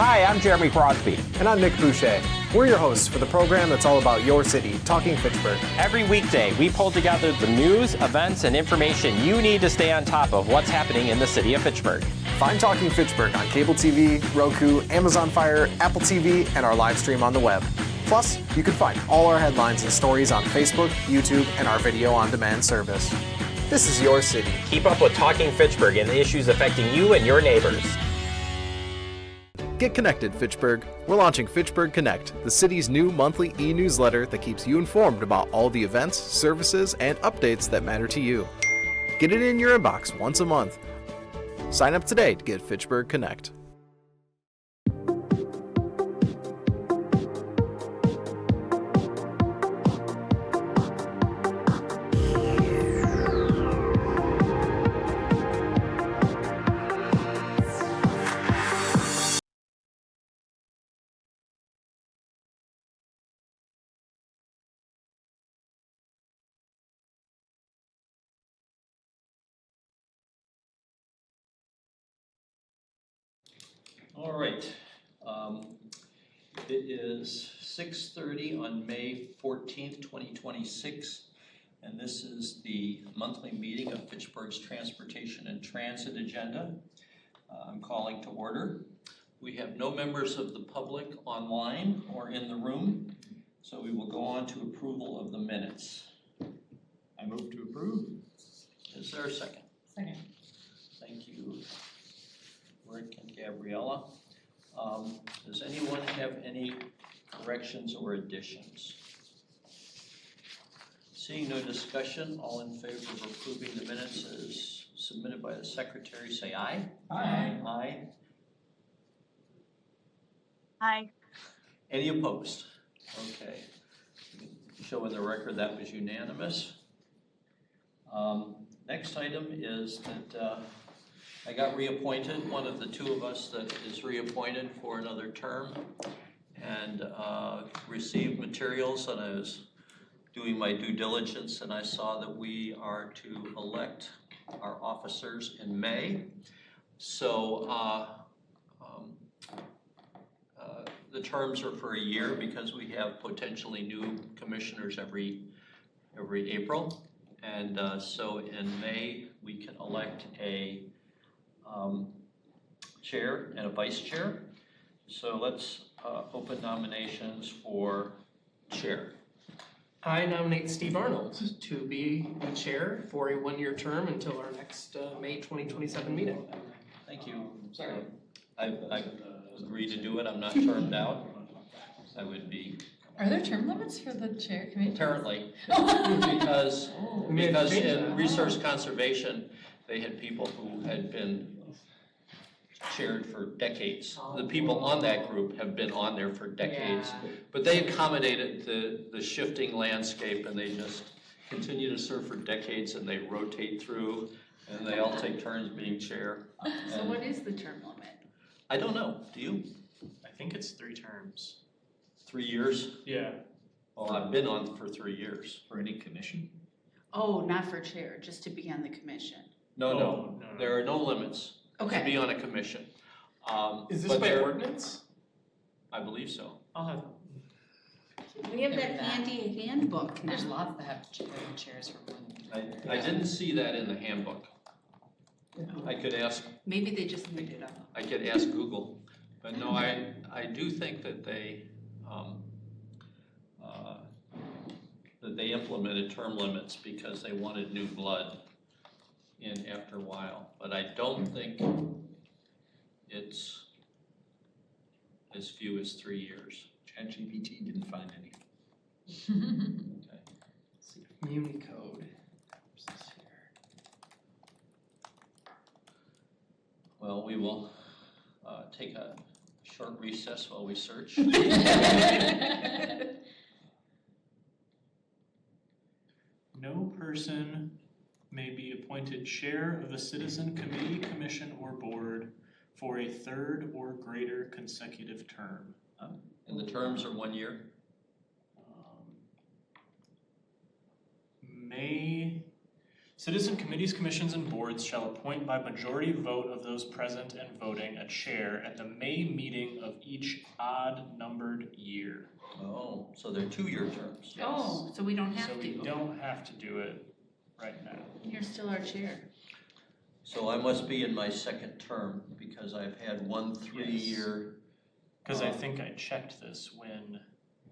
Hi, I'm Jeremy Crosby. And I'm Nick Boucher. We're your hosts for the program that's all about your city, Talking Fitchburg. Every weekday, we pull together the news, events, and information you need to stay on top of what's happening in the city of Fitchburg. Find Talking Fitchburg on cable TV, Roku, Amazon Fire, Apple TV, and our live stream on the web. Plus, you can find all our headlines and stories on Facebook, YouTube, and our video on demand service. This is your city. Keep up with Talking Fitchburg and the issues affecting you and your neighbors. Get connected, Fitchburg. We're launching Fitchburg Connect, the city's new monthly e-newsletter that keeps you informed about all the events, services, and updates that matter to you. Get it in your inbox once a month. Sign up today to get Fitchburg Connect. All right, it is 6:30 on May 14th, 2026, and this is the monthly meeting of Fitchburg's Transportation and Transit Agenda. I'm calling to order. We have no members of the public online or in the room, so we will go on to approval of the minutes. I move to approve. Is there a second? Second. Thank you, Rick and Gabriella. Does anyone have any corrections or additions? Seeing no discussion, all in favor of approving the minutes as submitted by the secretary, say aye. Aye. Aye. Aye. Any opposed? Okay. Show in the record that was unanimous. Next item is that I got reappointed, one of the two of us that is reappointed for another term, and received materials, and I was doing my due diligence, and I saw that we are to elect our officers in May. So the terms are for a year because we have potentially new commissioners every April, and so in May we can elect a chair and a vice chair. So let's open nominations for chair. I nominate Steve Arnold to be the chair for a one-year term until our next May 2027 meeting. Thank you. Sorry. I agree to do it. I'm not termed out. I would be. Are there term limits for the chair committee? Apparently, because in resource conservation, they had people who had been chaired for decades. The people on that group have been on there for decades, but they accommodated the shifting landscape, and they just continue to serve for decades, and they rotate through, and they all take turns being chair. So what is the term limit? I don't know. Do you? I think it's 3 terms. 3 years? Yeah. Well, I've been on for 3 years. For any commission? Oh, not for chair, just to be on the commission. No. There are no limits to Okay. be on a commission. Is this but by ordinance? I believe so. I'll have. We have that handy handbook now. There's lots that have chairs for one. I didn't see that in the handbook. I could ask. Maybe they just made it up. I could ask Google, but no, I do think that they implemented term limits because they wanted new blood in after a while. But I don't think it's as few as 3 years. ChatGPT didn't find any. Okay. Let's see, Muni code. Well, we will take a short recess while we search. No person may be appointed chair of a citizen committee, commission, or board for a 3rd or greater consecutive term. And the terms are 1 year? May Citizen committees, commissions, and boards shall appoint by majority vote of those present and voting a chair at the May meeting of each odd-numbered year. Oh, so they're 2-year terms. Oh, so we don't have So we to. don't have to do it right now. You're still our chair. So I must be in my second term because I've had one 3-year. Cause I think I checked this when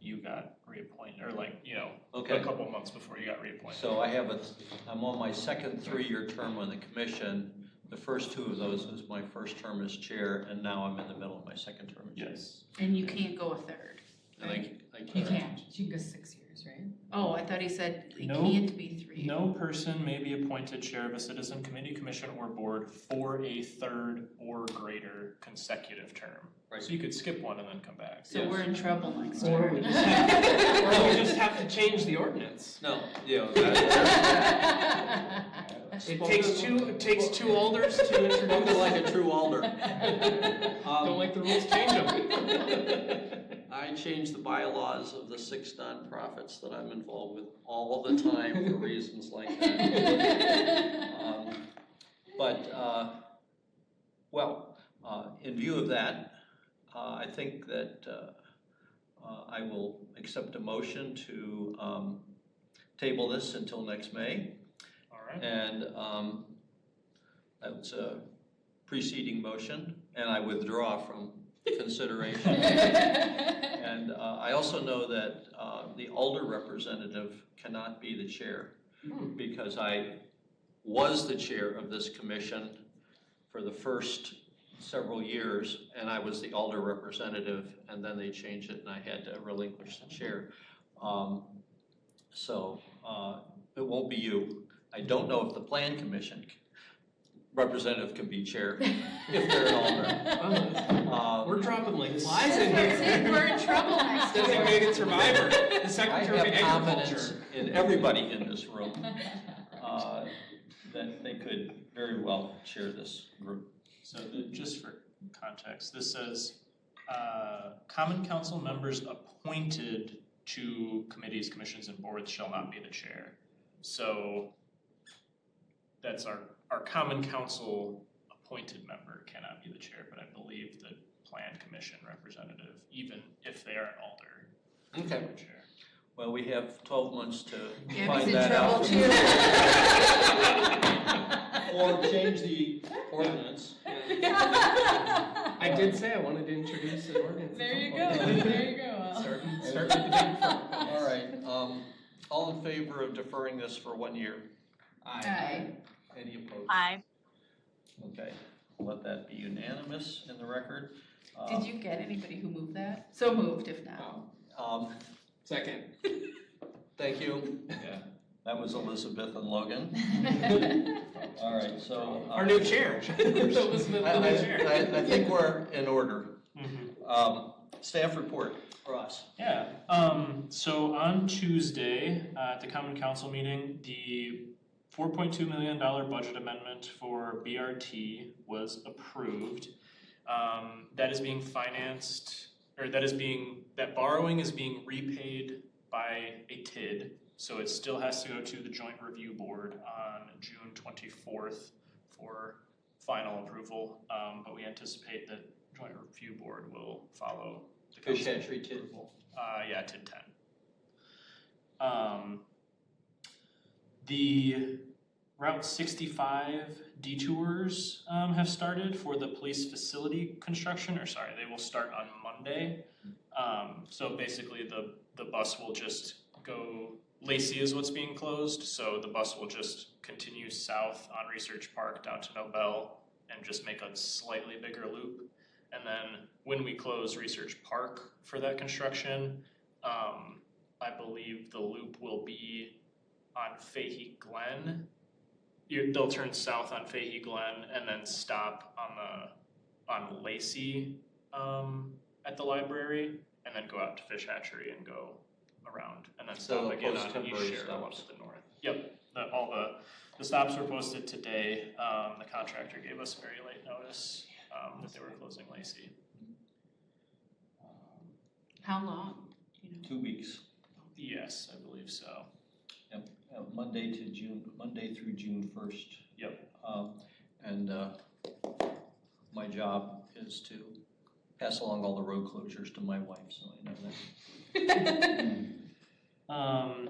you got reappointed, or like, you know, Okay. a couple months before you got reappointed. So I'm on my second 3-year term on the commission. The first 2 of those was my first term as chair, and now I'm in the middle of my second term as chair. Yes. And you can't go a third. And I You can't, you can go 6 years, right? Oh, I thought he said it No. can't be 3. No person may be appointed chair of a citizen committee, commission, or board for a third or greater consecutive term. Right. So you could skip one and then come back. So we're in trouble next Or year. we just have, or we just have to change the ordinance. No, yeah. It takes two alders to Spoken introduce. like a true alder. Don't like the rules, change them. I change the bylaws of the 6 nonprofits that I'm involved with all the time for reasons like that. In view of that, I think that I will accept a motion to table this until next May. All right. And that's a preceding motion, and I withdraw from consideration. And I also know that the alder representative cannot be the chair because I was the chair of this commission for the first several years, and I was the alder representative, and then they changed it and I had to relinquish the chair. So it won't be you. I don't know if the plan commission representative can be chair if they're an alder. We're dropping like flies in here. We're in trouble next year. Designated survivor, the I Secretary of have confidence Agriculture. in everybody in this room that they could very well chair this group. So just for context, this says, common council members appointed to committees, commissions, and boards shall not be the chair. So that's our common council appointed member cannot be the chair, but I believe the plan commission representative, even if they are an alder, Okay. is the chair. Well, we have 12 months to Gabby's find in that trouble out. too. Or change the ordinance. I did say I wanted to introduce an ordinance. There you go, there you go. Start with the big front. All right, all in favor of deferring this for 1 year? Aye. Any opposed? Aye. Okay, I'll let that be unanimous in the record. Did you get anybody who moved that? So moved, if not. Second. Thank you. Yeah. That was Elizabeth and Logan. All right, so. Our new chair. Elizabeth, the new chair. I think we're in order. Mm-hmm. Staff report for us. Yeah, so on Tuesday, at the common council meeting, the $4.2 million budget amendment for BRT was approved. That is being financed, or that borrowing is being repaid by ATT&T. So it still has to go to the Joint Review Board on June 24th for final approval. But we anticipate that Joint Review Board will follow the Fish council hatchery TID. approval. Yeah, TID 10. The Route 65 detours have started for the police facility construction, or sorry, they will start on Monday. So basically the bus will just go, Lacey is what's being closed, so the bus will just continue south on Research Park down to Nobel and just make a slightly bigger loop. And then when we close Research Park for that construction, I believe the loop will be on Fahey Glen. They'll turn south on Fahey Glen and then stop on Lacey at the library, and then go out to Fish Hatchery and go around, and then So stop again post on temporary East Sheridan up stops. to the north. Yep, all the stops were posted today. The contractor gave us very late notice that they were closing Lacey. How long? 2 weeks. Yes, I believe so. Yep. Monday through June 1st. Yep. And my job is to pass along all the road closures to my wife, so I know that.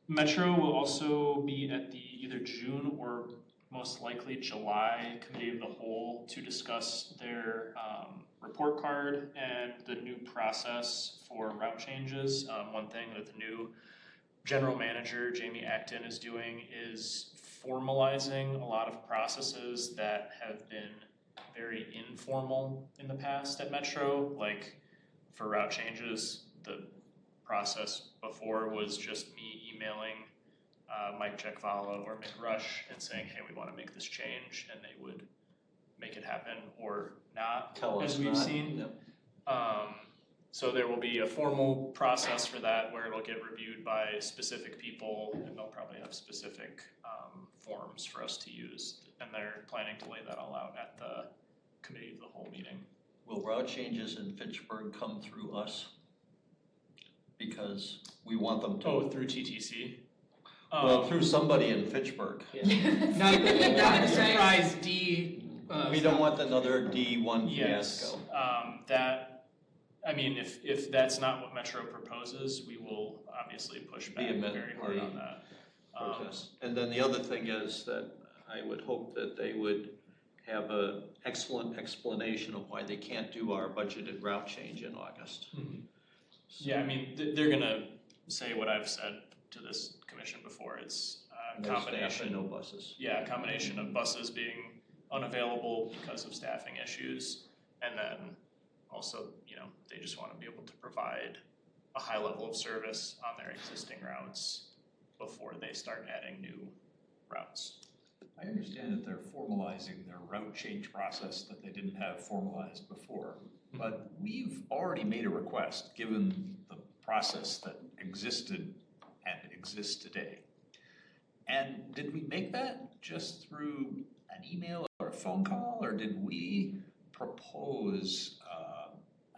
Metro will also be at the either June or most likely July Committee of the Whole to discuss their report card and the new process for route changes. One thing that the new General Manager, Jamie Acton, is doing is formalizing a lot of processes that have been very informal in the past at Metro. Like for route changes, the process before was just me emailing Mike Czekvala or Mick Rush and saying, hey, we want to make this change, and they would make it happen or not, Tell us as we've not. seen. Yep. So there will be a formal process for that where it'll get reviewed by specific people, and they'll probably have specific forms for us to use. And they're planning to lay that all out at the Committee of the Whole meeting. Will route changes in Fitchburg come through us? Because we want them to. Oh, through TTC? Well, through somebody in Fitchburg. Not a surprise D. We don't want another D1 Yes, fiasco. I mean, if that's not what Metro proposes, we will obviously push back very hard on that. Protest. And then the other thing is that I would hope that they would have an excellent explanation of why they can't do our budgeted route change in August. Yeah, I mean, they're gonna say what I've said to this commission before. It's a No staff combination. and no buses. Yeah, a combination of buses being unavailable because of staffing issues, and then also, they just want to be able to provide a high level of service on their existing routes before they start adding new routes. I understand that they're formalizing their route change process that they didn't have formalized before, but we've already made a request, given the process that existed and exists today. And did we make that just through an email or a phone call, or did we propose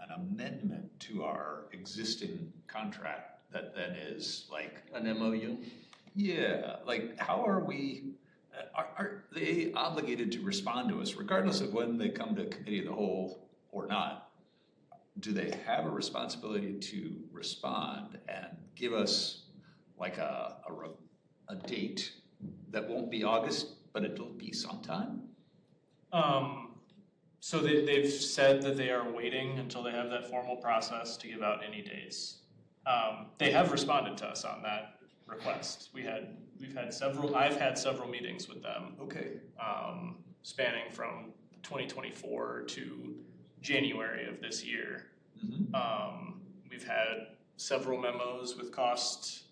an amendment to our existing contract that then is like An MOU? yeah, like how are we, are they obligated to respond to us regardless of when they come to Committee of the Whole or not? Do they have a responsibility to respond and give us like a date that won't be August, but it'll be sometime? So they've said that they are waiting until they have that formal process to give out any dates. They have responded to us on that request. I've had several meetings with them. Okay. Spanning from 2024 to January of this year. We've had several memos with cost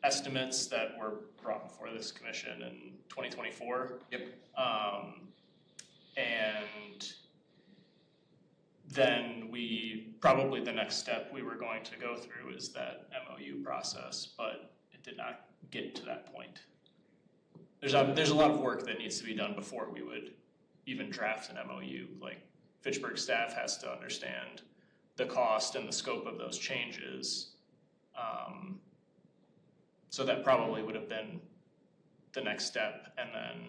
estimates that were brought before this commission in 2024. Yep. And then probably the next step we were going to go through is that MOU process, but it did not get to that point. There's a lot of work that needs to be done before we would even draft an MOU. Like Fitchburg staff has to understand the cost and the scope of those changes. So that probably would have been the next step, and then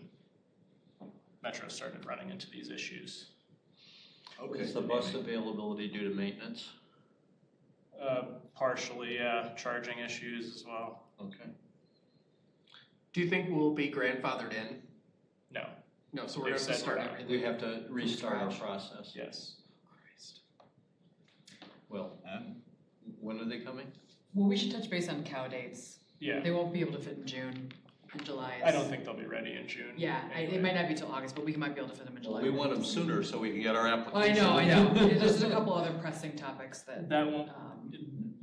Metro started running into these issues. Okay. Is the bus availability due to maintenance? Partially, yeah, charging issues as well. Okay. Do you think we'll be grandfathered in? No, No, so we're They've gonna have to said start we're not. everything. We have to restart our process. yes. Well, when are they coming? Well, we should touch base on cow dates. Yeah, They won't be able to fit in June and July. I don't think they'll be ready in June. Yeah, anyway. it might not be till August, but we might be able to fit them in July. We want them sooner so we can get our Oh, application. I know. There's a couple other pressing topics that, That won't, um,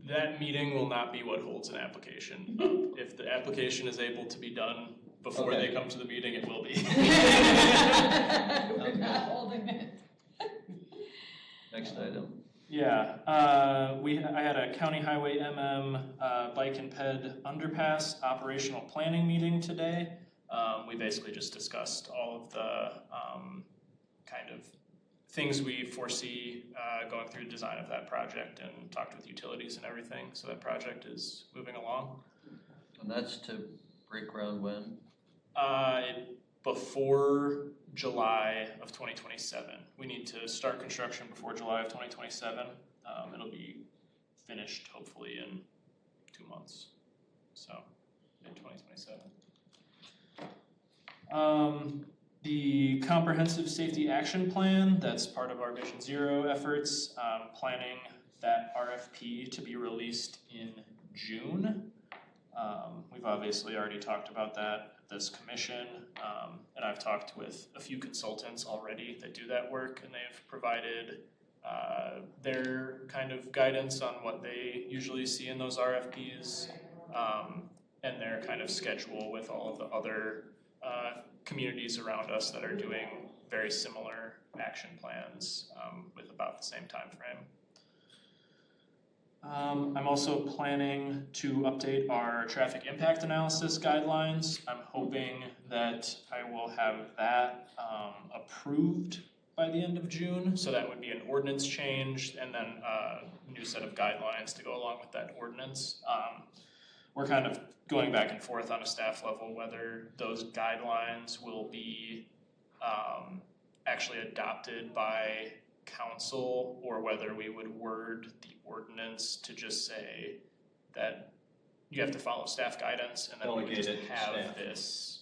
that meeting will not be what holds an application up. If the application is able to be done before Okay. they come to the meeting, it will be. we're not holding it. Next item. Yeah, I had a County Highway bike and ped underpass operational planning meeting today. We basically just discussed all of the kind of things we foresee going through the design of that project and talked with utilities and everything. So that project is moving along. And that's to break ground when? Before July of 2027. We need to start construction before July of 2027. It'll be finished hopefully in 2 months, so in 2027. The Comprehensive Safety Action Plan, that's part of our Vision Zero efforts, planning that RFP to be released in June. We've obviously already talked about that at this commission, and I've talked with a few consultants already that do that work, and they've provided their kind of guidance on what they usually see in those RFPs, and their kind of schedule with all of the other communities around us that are doing very similar action plans with about the same time frame. I'm also planning to update our traffic impact analysis guidelines. I'm hoping that I will have that approved by the end of June. So that would be an ordinance change and then a new set of guidelines to go along with that ordinance. We're kind of going back and forth on a staff level whether those guidelines will be actually adopted by council or whether we would word the ordinance to just say that you have to follow staff guidance and then we would just have this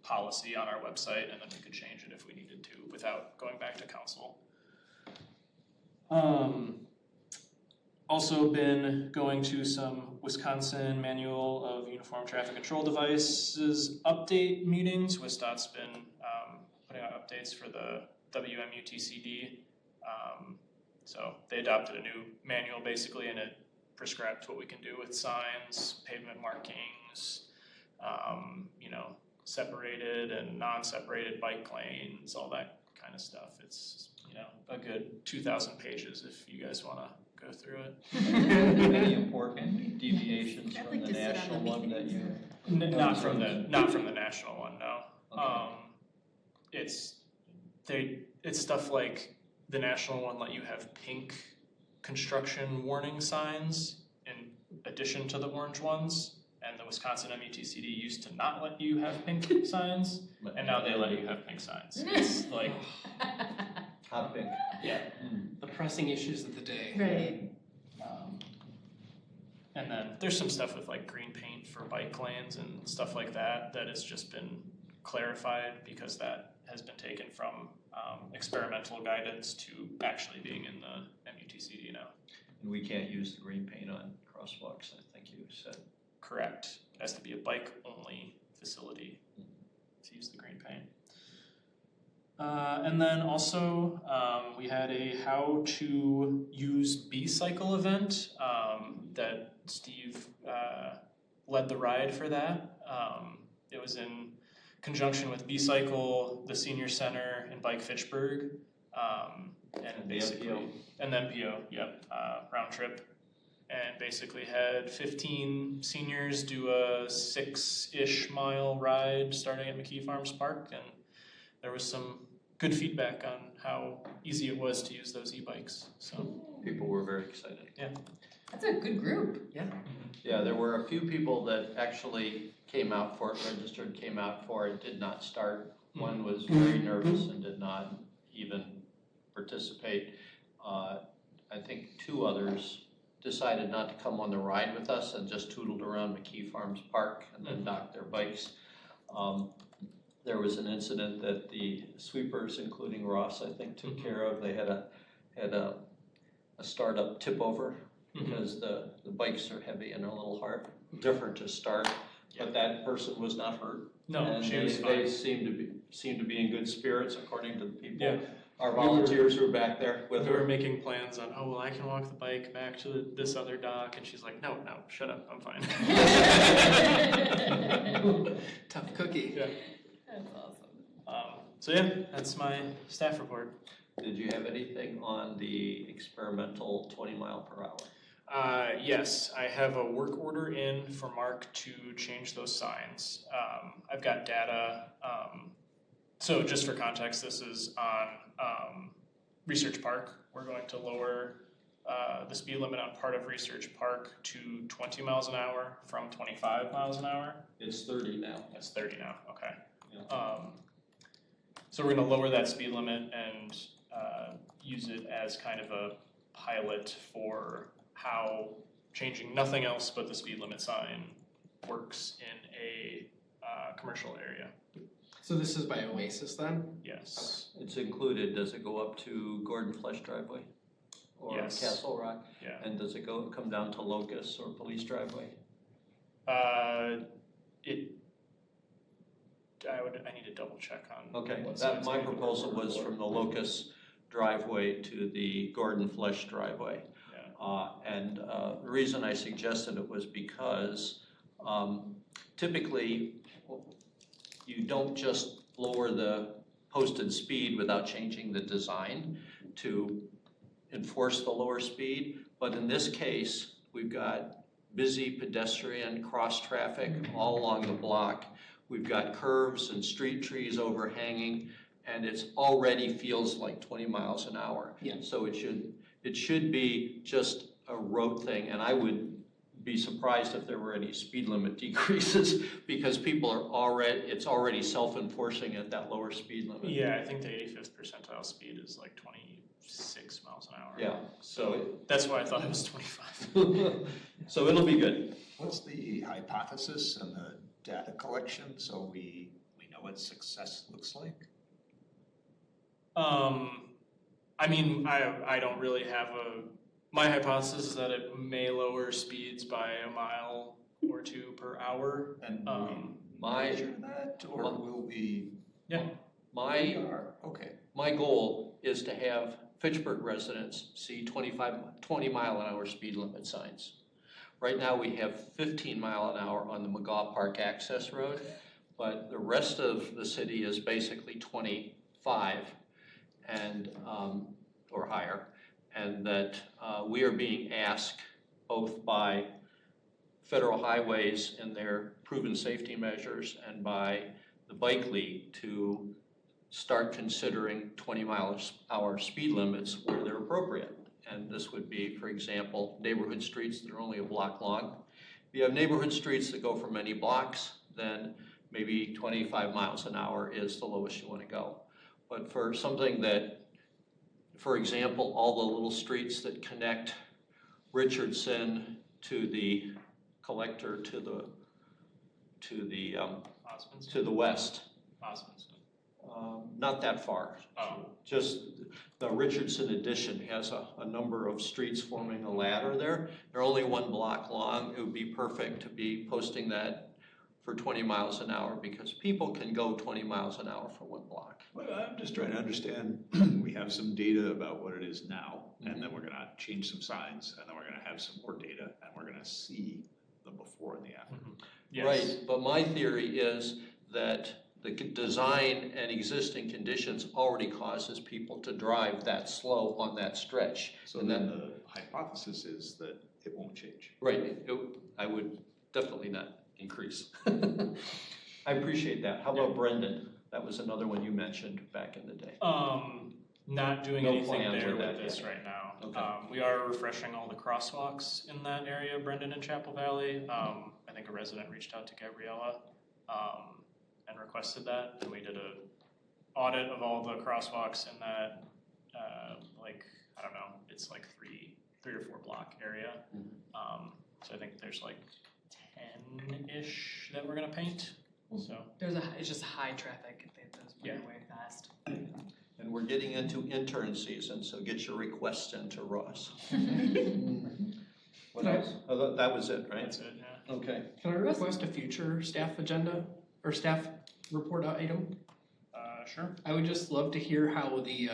policy on our website and then we could change it if we needed to without going back to council. Also been going to some Wisconsin Manual of Uniform Traffic Control Devices update meetings. WisDOT's been putting out updates for the WMUTCD. So they adopted a new manual basically, and it prescribed what we can do with signs, pavement markings, separated and non-separated bike lanes, all that kind of stuff. It's, a good 2,000 pages if you guys want to go through it. Any important deviations from the national one that you? Not from the national one, no. Okay. It's stuff like the national one let you have pink construction warning signs in addition to the orange ones, and the Wisconsin MUTCD used to not let you have pink signs, and now they let you have pink signs. It's like Hot pink. yeah. The pressing issues of the day. Right. And then there's some stuff with like green paint for bike lanes and stuff like that that has just been clarified because that has been taken from experimental guidance to actually being in the MUTCD now. And we can't use the green paint on crosswalks, I think you said. Correct. It has to be a bike-only facility to use the green paint. And then also, we had a how to use B-cycle event that Steve led the ride for that. It was in conjunction with B-cycle, the senior center, and Bike Fitchburg, and basically, NPO. and then PO, yep, round trip. And basically had 15 seniors do a 6-ish mile ride starting at McKee Farms Park, and there was some good feedback on how easy it was to use those e-bikes, so. People were very excited. Yeah. That's a good group. Yeah. Yeah, there were a few people that actually came out for it, registered, came out for it, did not start. One was very nervous and did not even participate. I think 2 others decided not to come on the ride with us and just tootled around McKee Farms Park and then docked their bikes. There was an incident that the sweepers, including Ross, I think, took care of. They had a startup tip over because the bikes are heavy and a little hard, different to start. But that person was not hurt. No, and she was they fine. seemed to be in good spirits according to the people. Yeah. Our volunteers were back there with We were her. making plans on, oh, well, I can walk the bike back to this other dock, and she's like, no, shut up, I'm fine. Tough cookie. Yeah. That's awesome. So yeah, that's my staff report. Did you have anything on the experimental 20 mile per hour? Yes, I have a work order in for Mark to change those signs. I've got data. So just for context, this is on Research Park. We're going to lower the speed limit on part of Research Park to 20 miles an hour from 25 miles an hour. It's 30 now. It's 30 now, okay. Yeah. So we're gonna lower that speed limit and use it as kind of a pilot for how changing nothing else but the speed limit sign works in a commercial area. So this is by Oasis then? Yes, It's included, does it go up to Gordon Flesh driveway? Or Yes. Castle Rock? yeah. And does it come down to Locust or Police driveway? I need to double check on. Okay, what that, sides my I need to proposal work was for. from the Locust driveway to the Gordon Flesh driveway. Yeah. And the reason I suggested it was because typically you don't just lower the posted speed without changing the design to enforce the lower speed. But in this case, we've got busy pedestrian cross traffic all along the block. We've got curves and street trees overhanging, and it's already feels like 20 miles an hour. Yeah. So it should be just a road thing, and I would be surprised if there were any speed limit decreases because people are it's already self-enforcing at that lower speed limit. Yeah, I think the 85th percentile speed is like 26 miles an hour. Yeah, so That's why I thought it was 25. so it'll be good. What's the hypothesis and the data collection so we know what success looks like? I mean, I don't really have my hypothesis is that it may lower speeds by a mile or two per hour. And will we measure that, or will we? Yeah. We are, okay. My goal is to have Fitchburg residents see 20 mile an hour speed limit signs. Right now, we have 15 mile an hour on the McGaw Park access road, but the rest of the city is basically 25 and, or higher. And that we are being asked both by Federal Highways and their proven safety measures and by the Bike League to start considering 20 miles an hour speed limits where they're appropriate. And this would be, for example, neighborhood streets that are only a block long. If you have neighborhood streets that go for many blocks, then maybe 25 miles an hour is the lowest you want to go. But for something that, for example, all the little streets that connect Richardson to the collector to the west. Osmondson. Not that far. Oh. Just the Richardson addition has a number of streets forming a ladder there. They're only one block long. It would be perfect to be posting that for 20 miles an hour because people can go 20 miles an hour for one block. Well, I'm just trying to understand, we have some data about what it is now, and then we're gonna change some signs, and then we're gonna have some more data, and we're gonna see the before and the after. Yes. Right, but my theory is that the design and existing conditions already causes people to drive that slow on that stretch. So And then the hypothesis is that it won't change. Right, I would definitely not increase. I appreciate that. How about Brendan? That was another one you mentioned back in the day. Not doing No anything plans there with with that this yet. right now. Okay. We are refreshing all the crosswalks in that area, Brendan and Chapel Valley. I think a resident reached out to Gabriella and requested that, and we did a audit of all the crosswalks in that, I don't know, it's like three or four block area. So I think there's like 10-ish that we're gonna paint, so. It's just high traffic, those Yeah. move way fast. And we're getting into intern season, so get your requests into Ross. What else? Oh, that was it, right? That's it, yeah. Okay. Can I request a future staff agenda or staff report item? Sure. I would just love to hear how the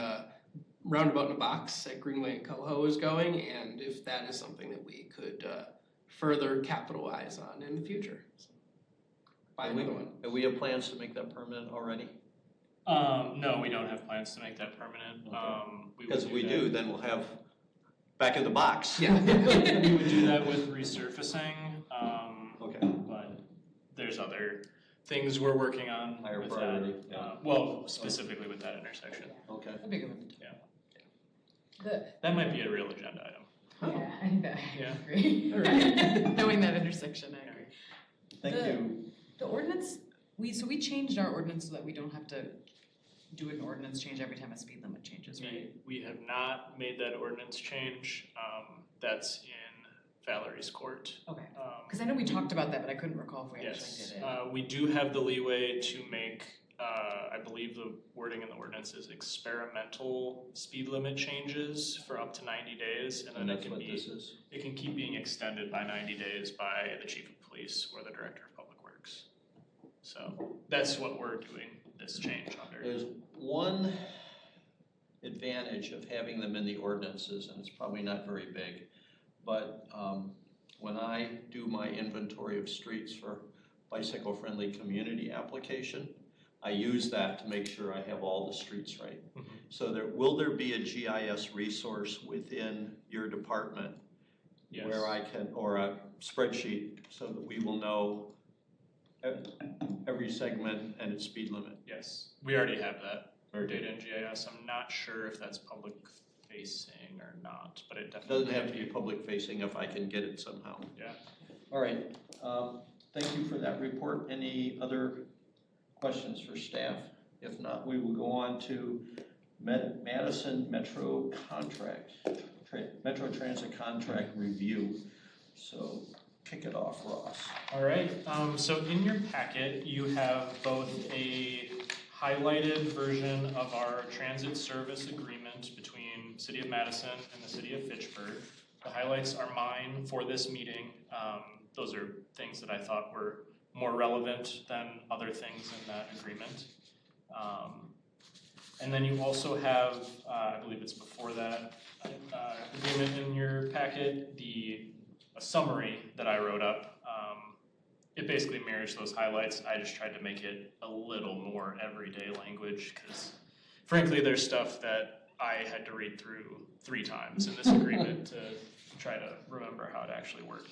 roundabout in a box at Greenway and Coho is going, and if that is something that we could further capitalize on in the future. So, buy another one. And we have plans to make that permanent already? No, we don't have plans to make that permanent. Because if we do, then we'll have back in the box. Yeah. We would do that with resurfacing, Okay. but there's other things we're working on Higher with priority, that. yeah. Well, specifically with that intersection. Okay. That'd be good. Yeah. The, That might be a real agenda item. I think that, I Yeah. agree. Right. Knowing that intersection, I agree. Thank you. The ordinance, we changed our ordinance so that we don't have to do an ordinance change every time a speed limit changes, right? We have not made that ordinance change. That's in Valerie's court. Okay, because I know we talked about that, but I couldn't recall if we actually Yes, did it. we do have the leeway to make, I believe the wording in the ordinance is experimental speed limit changes for up to 90 days, and then That's what this is. it can keep being extended by 90 days by the chief of police or the director of public works. So that's what we're doing this change under. There's one advantage of having them in the ordinances, and it's probably not very big, but when I do my inventory of streets for bicycle-friendly community application, I use that to make sure I have all the streets right. Mhm. So will there be a GIS resource within your department Yes. where I can, or a spreadsheet, so that we will know every segment and its speed limit? Yes, we already have that, our data in GIS. I'm not sure if that's public facing or not, but it definitely. Doesn't have to be public facing if I can get it somehow. Yeah. All right, thank you for that report. Any other questions for staff? If not, we will go on to Madison Metro contract, Metro Transit contract review. So kick it off, Ross. All right, so in your packet, you have both a highlighted version of our transit service agreement between City of Madison and the City of Fitchburg. The highlights are mine for this meeting. Those are things that I thought were more relevant than other things in that agreement. And then you also have, I believe it's before that agreement in your packet, a summary that I wrote up. It basically mirrors those highlights. I just tried to make it a little more everyday language because frankly, there's stuff that I had to read through 3 times in this agreement to try to remember how it actually worked.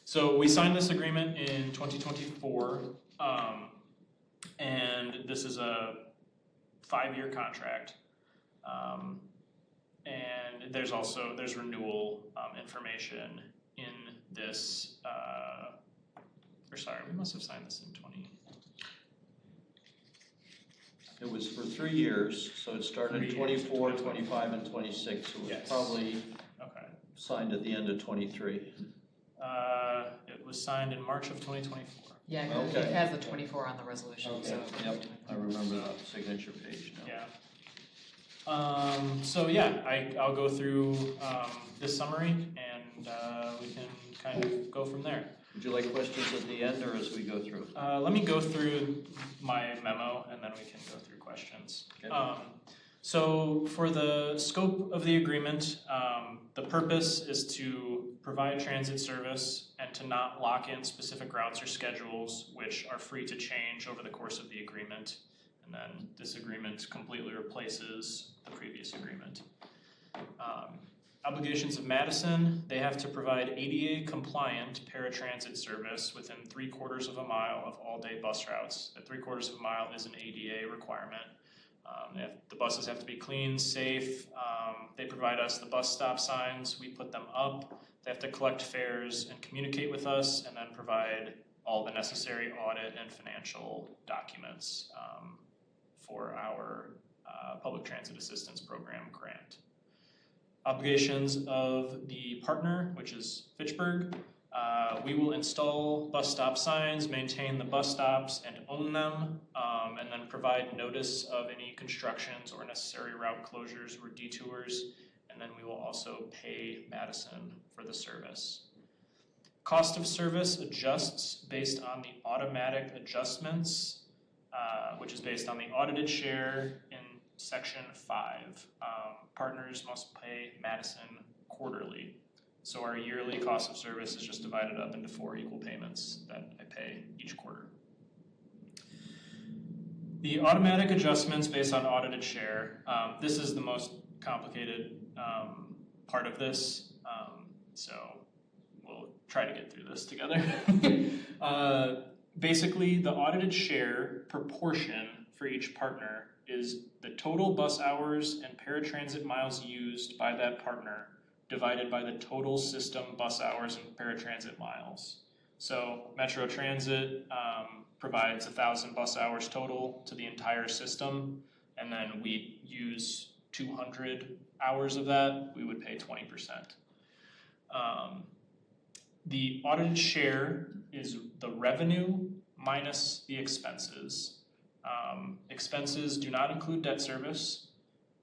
So we signed this agreement in 2024, and this is a 5-year contract. And there's renewal information in this, we must have signed this in 20. It was for 3 years, so it started 3 years, 24, 25, and 26. So it was Yes. probably Okay. signed at the end of 23. It was signed in March of 2024. Yeah, 'cause Okay. it has the 24 on the resolution, so. Yep, I remember the signature page now. Yeah. So yeah, I'll go through this summary and we can kind of go from there. Would you like questions at the end or as we go through? Let me go through my memo and then we can go through questions. Okay. So for the scope of the agreement, the purpose is to provide transit service and to not lock in specific routes or schedules which are free to change over the course of the agreement. And then this agreement completely replaces the previous agreement. Obligations of Madison, they have to provide ADA compliant paratransit service within 3/4 of a mile of all day bus routes. That 3/4 of a mile is an ADA requirement. The buses have to be clean, safe. They provide us the bus stop signs, we put them up. They have to collect fares and communicate with us and then provide all the necessary audit and financial documents for our public transit assistance program grant. Obligations of the partner, which is Fitchburg. We will install bus stop signs, maintain the bus stops and own them, and then provide notice of any constructions or necessary route closures or detours, and then we will also pay Madison for the service. Cost of service adjusts based on the automatic adjustments, which is based on the audited share in section 5. Partners must pay Madison quarterly. So our yearly cost of service is just divided up into 4 equal payments that I pay each quarter. The automatic adjustments based on audited share, this is the most complicated part of this, so we'll try to get through this together. Basically, the audited share proportion for each partner is the total bus hours and paratransit miles used by that partner divided by the total system bus hours and paratransit miles. So Metro Transit provides 1,000 bus hours total to the entire system, and then we use 200 hours of that, we would pay 20%. The audited share is the revenue minus the expenses. Expenses do not include debt service,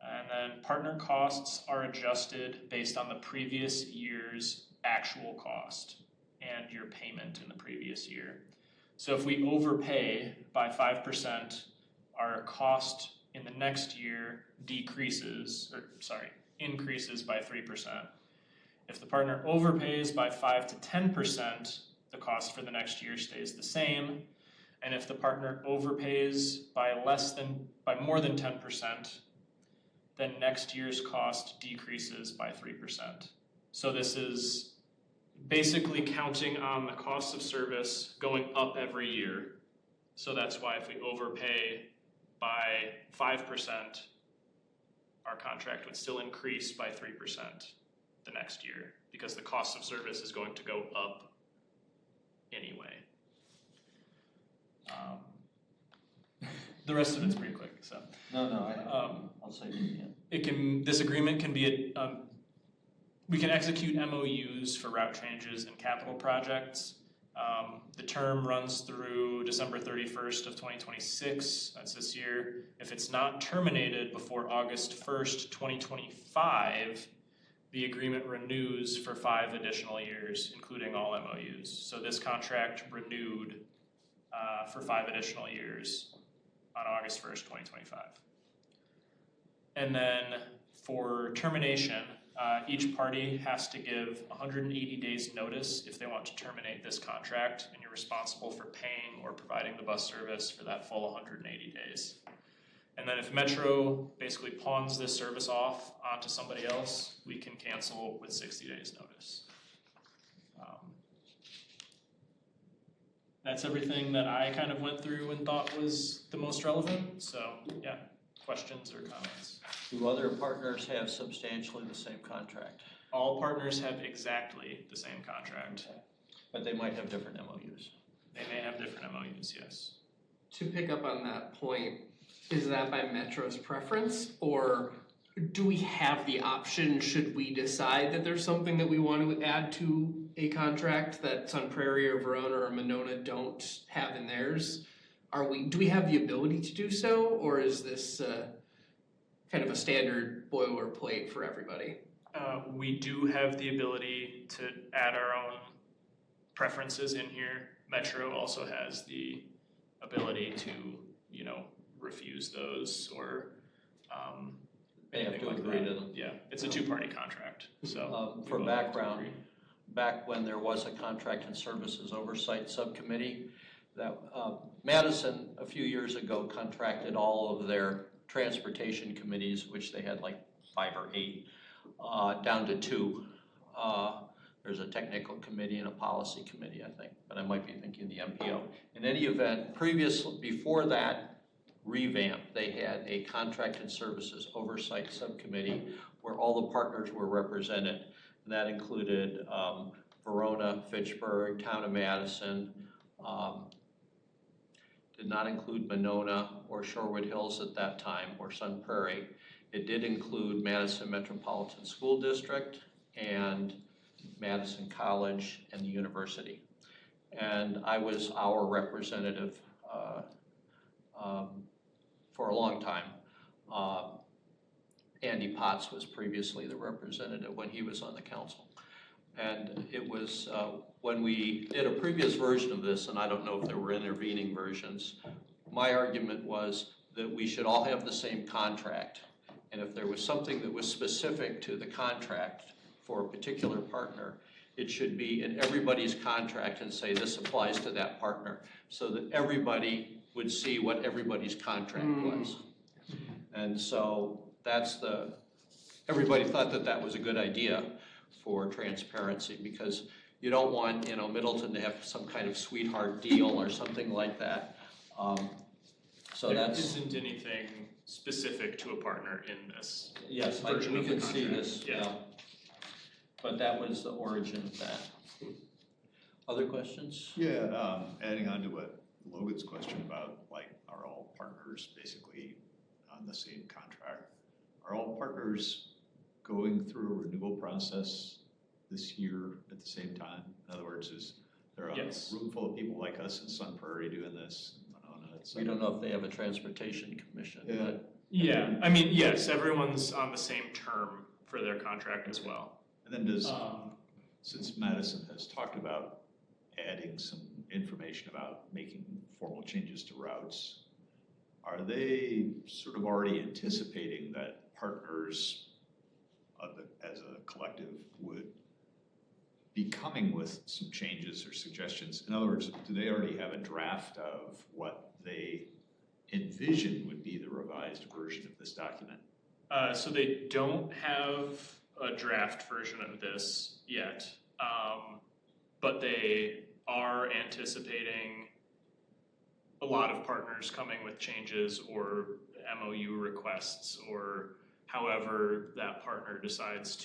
and then partner costs are adjusted based on the previous year's actual cost and your payment in the previous year. So if we overpay by 5%, our cost in the next year increases by 3%. If the partner overpays by 5 to 10%, the cost for the next year stays the same. And if the partner overpays by more than 10%, then next year's cost decreases by 3%. So this is basically counting on the cost of service going up every year. So that's why if we overpay by 5%, our contract would still increase by 3% the next year, because the cost of service is going to go up anyway. The rest of it's pretty quick, so. I'll say it again. This agreement can be, we can execute MOUs for route changes and capital projects. The term runs through December 31st of 2026, that's this year. If it's not terminated before August 1st, 2025, the agreement renews for 5 additional years, including all MOUs. So this contract renewed for 5 additional years on August 1st, 2025. And then for termination, each party has to give 180 days notice if they want to terminate this contract, and you're responsible for paying or providing the bus service for that full 180 days. And then if Metro basically pawns this service off onto somebody else, we can cancel with 60 days notice. That's everything that I kind of went through and thought was the most relevant. So yeah, questions or comments? Do other partners have substantially the same contract? All partners have exactly the same contract. But they might have different MOUs. They may have different MOUs, yes. To pick up on that point, is that by Metro's preference, or do we have the option, should we decide that there's something that we want to add to a contract that Sun Prairie or Verona or Monona don't have in theirs? Do we have the ability to do so, or is this kind of a standard boilerplate for everybody? We do have the ability to add our own preferences in here. Metro also has the ability to, refuse those or They have anything to like agree that. to them. Yeah, it's a 2-party contract, so. For we will have to background, agree. back when there was a Contract and Services Oversight Subcommittee, that Madison a few years ago contracted all of their transportation committees, which they had like 5 or 8, down to 2. There's a technical committee and a policy committee, I think, but I might be thinking the MPO. In any event, before that revamp, they had a Contract and Services Oversight Subcommittee where all the partners were represented. And that included Verona, Fitchburg, Town of Madison, did not include Monona or Shorewood Hills at that time, or Sun Prairie. It did include Madison Metropolitan School District and Madison College and the university. And I was our representative for a long time. Andy Potts was previously the representative when he was on the council. And it was when we did a previous version of this, and I don't know if there were intervening versions, my argument was that we should all have the same contract. And if there was something that was specific to the contract for a particular partner, it should be in everybody's contract and say this applies to that partner, so that everybody would see what everybody's contract was. And so everybody thought that that was a good idea for transparency, because you don't want, Middleton to have some kind of sweetheart deal or something like that. So There that's. isn't anything specific to a partner in this. Yes, version we of the can see contract. this, Yeah. But that was the origin of that. Other questions? Yeah, adding on to what Logan's question about, like, are all partners basically on the same contract? Are all partners going through a renewal process this year at the same time? In other words, is there a Yes. room full of people like us in Sun Prairie doing this? We don't know if they have a transportation commission, Yeah. but Yeah, I mean, yes, everyone's on the same term for their contract as well. And then does, Um, since Madison has talked about adding some information about making formal changes to routes, are they sort of already anticipating that partners as a collective would be coming with some changes or suggestions? In other words, do they already have a draft of what they envision would be the revised version of this document? So they don't have a draft version of this yet, but they are anticipating a lot of partners coming with changes or MOU requests, or however that partner decides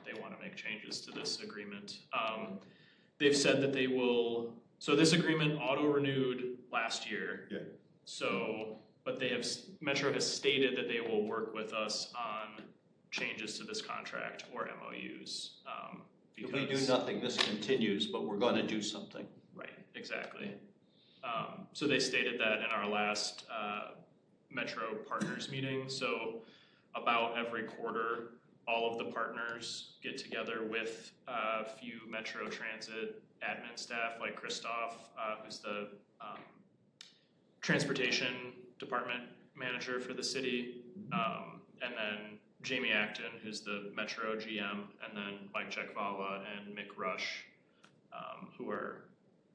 they want to make changes to this agreement. They've said that they will, so this agreement auto-renewed last year. Yeah. So, but Metro has stated that they will work with us on changes to this contract or MOUs. if we do Because- nothing, this continues, but we're gonna do something. Right, exactly. So they stated that in our last Metro partners meeting. So about every quarter, all of the partners get together with a few Metro Transit admin staff, like Christoph, who's the transportation department manager for the city, and then Jamie Acton, who's the Metro GM, and then Mike Czechvala and Mick Rush, who are,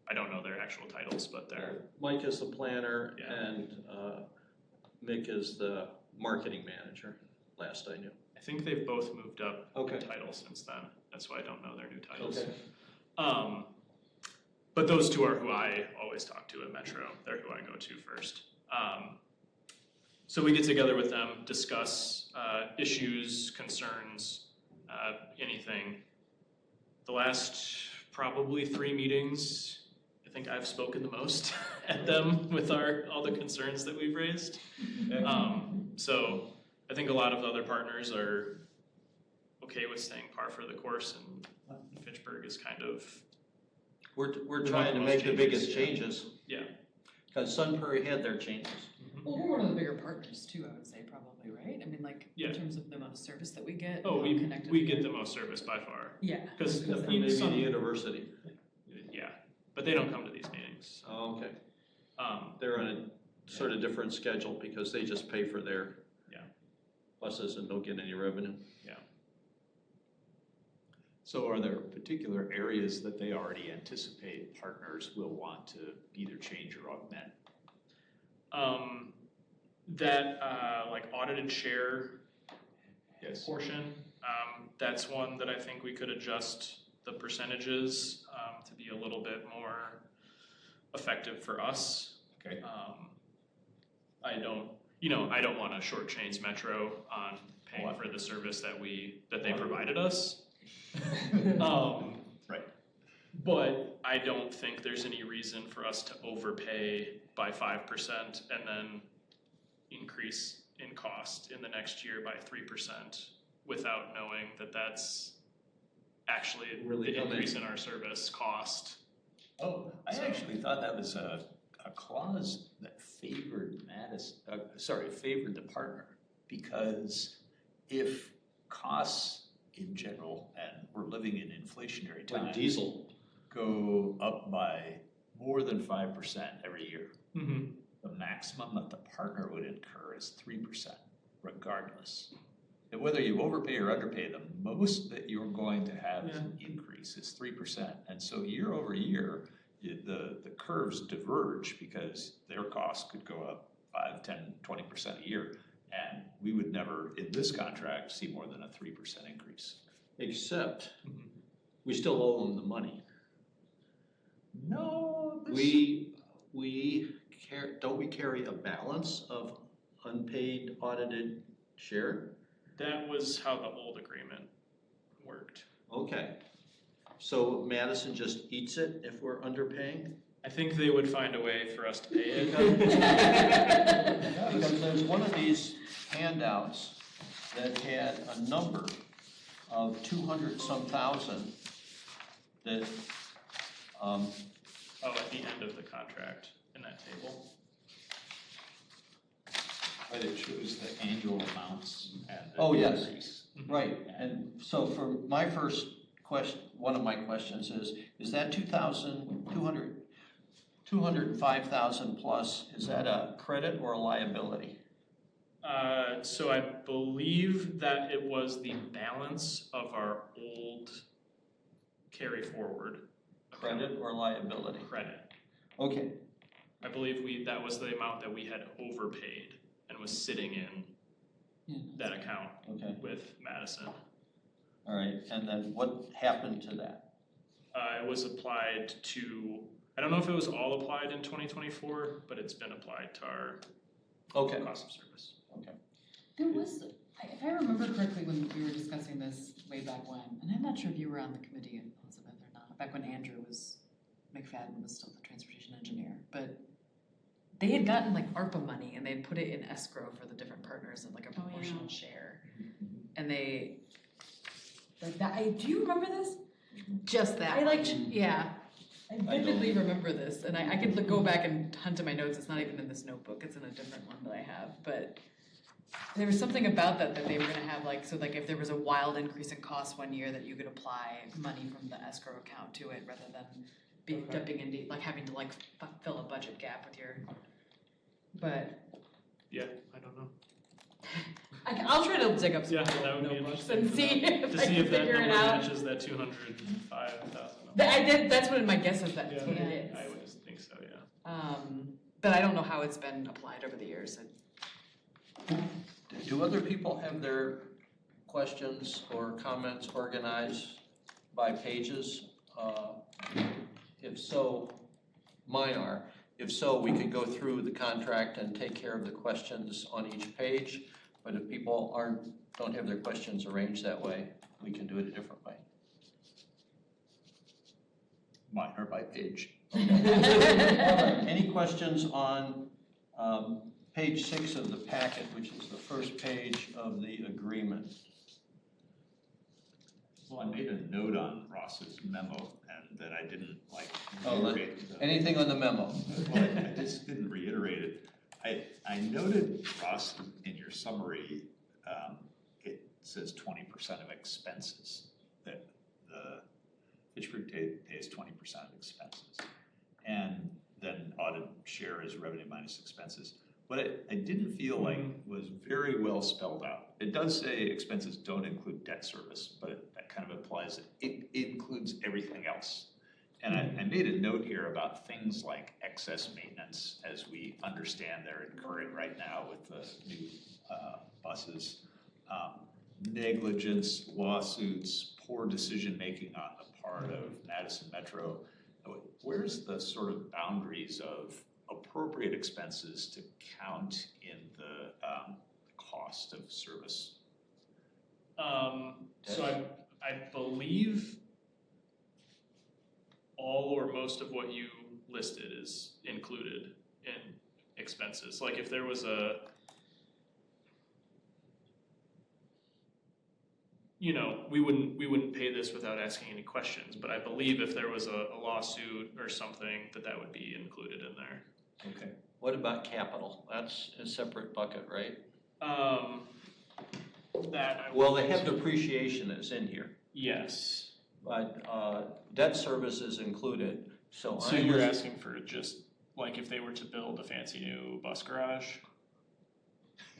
I don't know their actual titles, but they're, Mike is the planner Yeah. and Mick is the marketing manager, last I knew. I think they've both moved up Okay. in titles since then. That's why I don't know their new titles. Okay. But those two are who I always talk to at Metro. They're who I go to first. So we get together with them, discuss issues, concerns, anything. The last probably 3 meetings, I think I've spoken the most at them with all the concerns that we've raised. So I think a lot of the other partners are okay with staying par for the course, and Fitchburg is kind of, We're We trying to want make the those biggest changes, changes. yeah. Cause Sun Prairie had their changes. Well, we're one of the bigger partners too, I would say, probably, right? I mean, like, Yeah. in terms of the amount of service that we get. Oh, how connected we get are. the most service by far. Yeah. Because Except for maybe the university. yeah, but they don't come to these meetings. Oh, okay. Um, They're on a sort of different schedule because they just pay for their Yeah. buses and don't get any revenue. So are there particular areas that they already anticipate partners will want to either change or augment? that like audited share Yes. portion, that's one that I think we could adjust the percentages to be a little bit more effective for us. Okay. I don't want to shortchange Metro on paying for the service that they provided us. Right. But I don't think there's any reason for us to overpay by 5% and then increase in cost in the next year by 3% without knowing that that's actually Really the coming. increase in our service cost. Oh, I actually thought that was a clause that favored favored the partner. Because if costs in general, and we're living in inflationary times. Like diesel. Go up by more than 5% every year. Mm-hmm. The maximum that the partner would incur is 3%, regardless. And whether you overpay or underpay, the most that you're going to have as an increase is 3%. And so year over year, the curves diverge because their costs could go up 5, 10, 20% a year. And we would never, in this contract, see more than a 3% increase. Except we still owe them the money. No, Don't we carry a balance of unpaid audited share? That was how the old agreement worked. Okay. So Madison just eats it if we're underpaying? I think they would find a way for us to pay it. Because there's one of these handouts that had a number of 200-some thousand that, Oh, at the end of the contract in that table. But it shows the annual amounts and the Oh, yes. increase. right, and so for my first question, one of my questions is that 205,000 plus, is that a credit or a liability? So I believe that it was the balance of our old carry forward. Credit or liability? Credit. Okay, I believe that was the amount that we had overpaid and was sitting in that account okay, with Madison. all right, and then what happened to that? It was applied to, I don't know if it was all applied in 2024, but it's been applied to our Okay, cost of service. There was, if I remember correctly, when we were discussing this way back when, and I'm not sure if you were on the committee, Elizabeth, or not, back when McFadden was still the transportation engineer, but they had gotten like ARPA money and they had put it in escrow for the different partners and like a proportional share. And they, like that, do you remember this? Just that. I like, yeah. I don't. vividly remember this, and I could go back and hunt in my notes, it's not even in this notebook, it's in a different one that I have, but there was something about that they were gonna have like, so like if there was a wild increase in cost one year, that you could apply money from the escrow account to it rather than dipping into, like having to like fill a budget gap with your, but Yeah, I don't know. I'll try to dig up some Yeah, that would be notebooks interesting and see if to I see can if that figure it number out. matches that 205,000. I did, that's what my guess is, that's what it is. I would think so, yeah. But I don't know how it's been applied over the years. do other people have their questions or comments organized by pages? If so, mine are. If so, we could go through the contract and take care of the questions on each page. But if people don't have their questions arranged that way, we can do it a different way. Mine are by page. Any questions on page 6 of the packet, which is the first page of the agreement? Well, I made a note on Ross's memo and that I didn't like Oh, reiterate the. Anything on the memo? Well, I just didn't reiterate it. I noted, Ross, in your summary, it says 20% of expenses, that the Fitchburg pays 20% of expenses. And then audit share is revenue minus expenses. What I didn't feel like was very well spelled out. It does say expenses don't include debt service, but that kind of implies that it includes everything else. And I made a note here about things like excess maintenance, as we understand they're incurring right now with the new buses, negligence, lawsuits, poor decision-making on the part of Madison Metro. Where's the sort of boundaries of appropriate expenses to count in the cost of service? So I believe all or most of what you listed is included in expenses. Like if there was we wouldn't pay this without asking any questions, but I believe if there was a lawsuit or something, that would be included in there. Okay. What about capital? That's a separate bucket, right? Well, they have depreciation is in here, Yes. but debt service is included, so So you're asking for just, like if they were to build a fancy new bus garage?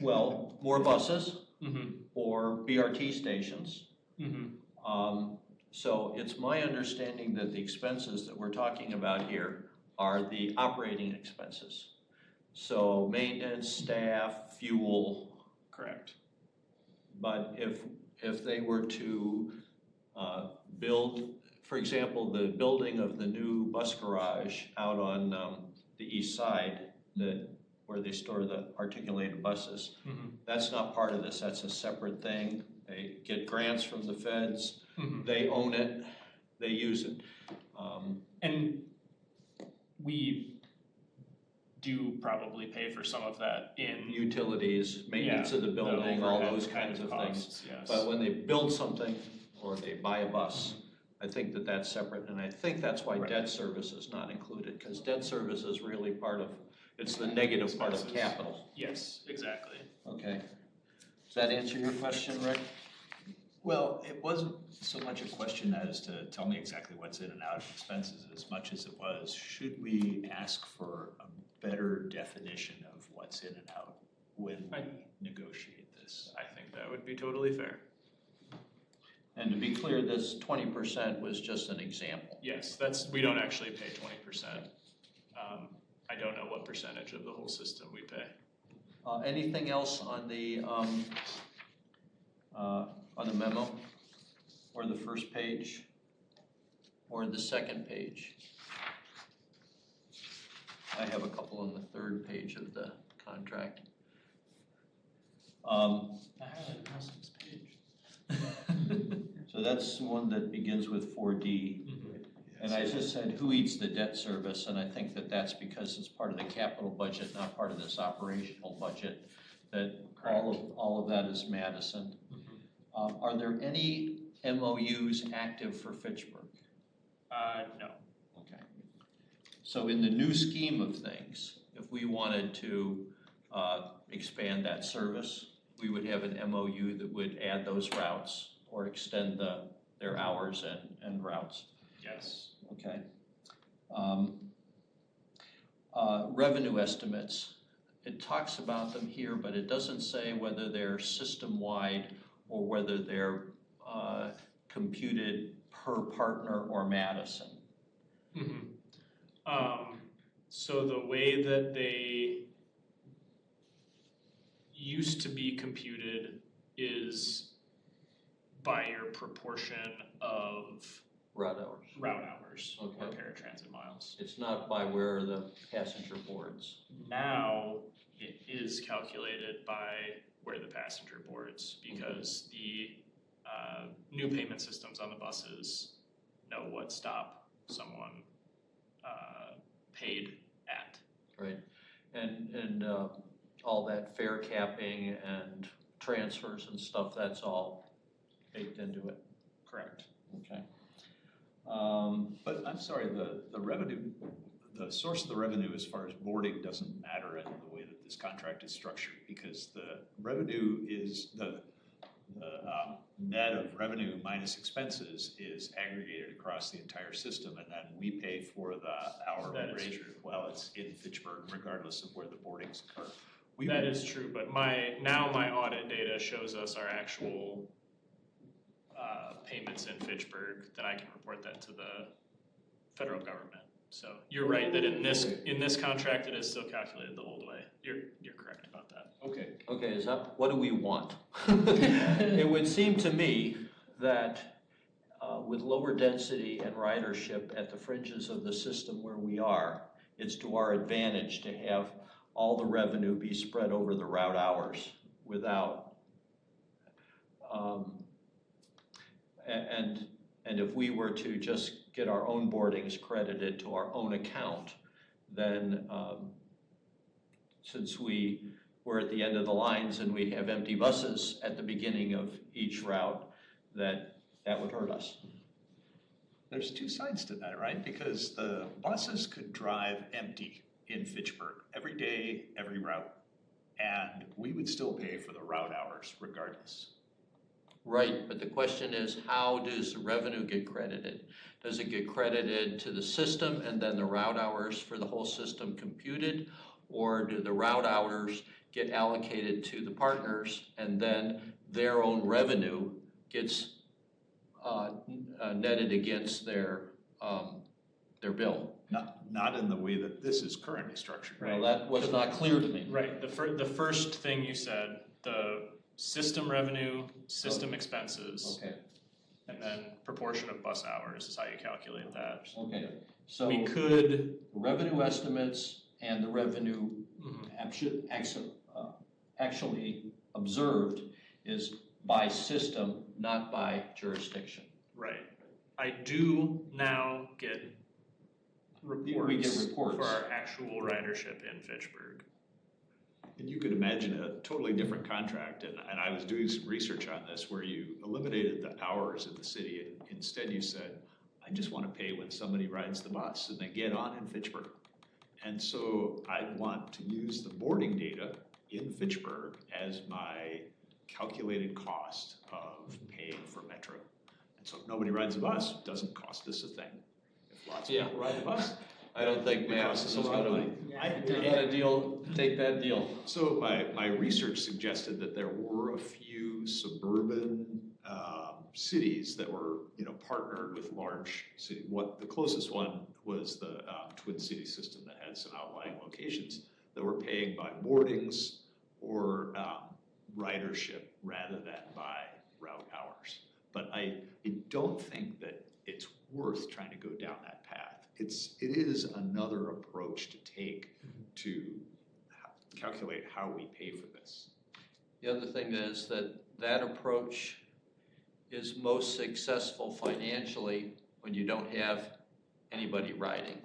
well, more buses Mm-hmm. or BRT stations. Mm-hmm. So it's my understanding that the expenses that we're talking about here are the operating expenses. So maintenance, staff, fuel. Correct. But if they were to build, for example, the building of the new bus garage out on the east side, where they store the articulated buses, Mm-hmm. that's not part of this, that's a separate thing. They get grants from the feds, They own it, they use it. And we do probably pay for some of that in. Utilities, maintenance of the building, all overhead those kinds of things. costs, yes. But when they build something or they buy a bus, I think that that's separate, and I think that's why debt service is not included, because debt service is really part of, it's the negative part of Expenses. capital. Yes, exactly. Okay. Does that answer your question, Rick? Well, it wasn't so much a question as to tell me exactly what's in and out of expenses as much as it was, should we ask for a better definition of what's in and out when we negotiate this? I think that would be totally fair. And to be clear, this 20% was just an example. Yes, we don't actually pay 20%. I don't know what percentage of the whole system we pay. Anything else on the memo, or the first page, or the second page? I have a couple on the third page of the contract. I highlighted most of this page. So that's the one that begins with 4D. And I just said, who eats the debt service? And I think that that's because it's part of the capital budget, not part of this operational budget, that all of that is Madison. Are there any MOUs active for Fitchburg? No. Okay. So in the new scheme of things, if we wanted to expand that service, we would have an MOU that would add those routes or extend their hours and routes. Yes. Okay. Revenue estimates, it talks about them here, but it doesn't say whether they're system-wide or whether they're computed per partner or Madison. So the way that they used to be computed is by your proportion of Route hours. or Okay. paratransit miles. It's not by where the passenger boards. Now it is calculated by where the passenger boards, because the new payment systems on the buses know what stop someone paid at. Right, and all that fare capping and transfers and stuff, that's all baked into it. Correct. Okay. But I'm sorry, the revenue, the source of the revenue as far as boarding doesn't matter in the way that this contract is structured, because the revenue is the net of revenue minus expenses is aggregated across the entire system, and then we pay for the hourly That is rate true. while it's in Fitchburg, regardless of where the boardings occur. That is true, but my audit data shows us our actual payments in Fitchburg, then I can report that to the federal government. So you're right that in this contract, it is still calculated the old way. You're correct about that. Okay. Okay, is that, what do we want? It would seem to me that with lower density and ridership at the fringes of the system where we are, it's to our advantage to have all the revenue be spread over the route hours without, and if we were to just get our own boardings credited to our own account, then since we're at the end of the lines and we have empty buses at the beginning of each route, that would hurt us. There's two sides to that, right? Because the buses could drive empty in Fitchburg every day, every route, and we would still pay for the route hours regardless. Right, but the question is, how does the revenue get credited? Does it get credited to the system and then the route hours for the whole system computed? Or do the route hours get allocated to the partners and then their own revenue gets netted against their bill? Not in the way that this is currently structured. Well, that was not clear to me. Right, the first thing you said, the system revenue, system expenses, Okay, and then proportion of bus hours is how you calculate that. okay, so We could, revenue estimates and the revenue mhm, actually observed is by system, not by jurisdiction. Right. I do now get reports. We get reports. For our actual ridership in Fitchburg. And you could imagine a totally different contract, and I was doing some research on this where you eliminated the hours of the city and instead you said, I just want to pay when somebody rides the bus and they get on in Fitchburg. And so I want to use the boarding data in Fitchburg as my calculated cost of paying for Metro. And so if nobody rides the bus, it doesn't cost us a thing. If lots of Yeah. people ride the bus, I don't think it Matt costs is us a lot of gonna, money. got a deal, take that deal. So my research suggested that there were a few suburban cities that were, partnered with large city. The closest one was the Twin City system that had some outlying locations that were paying by boardings or ridership rather than by route hours. But I don't think that it's worth trying to go down that path. It is another approach to take to calculate how we pay for this. The other thing is that approach is most successful financially when you don't have anybody riding.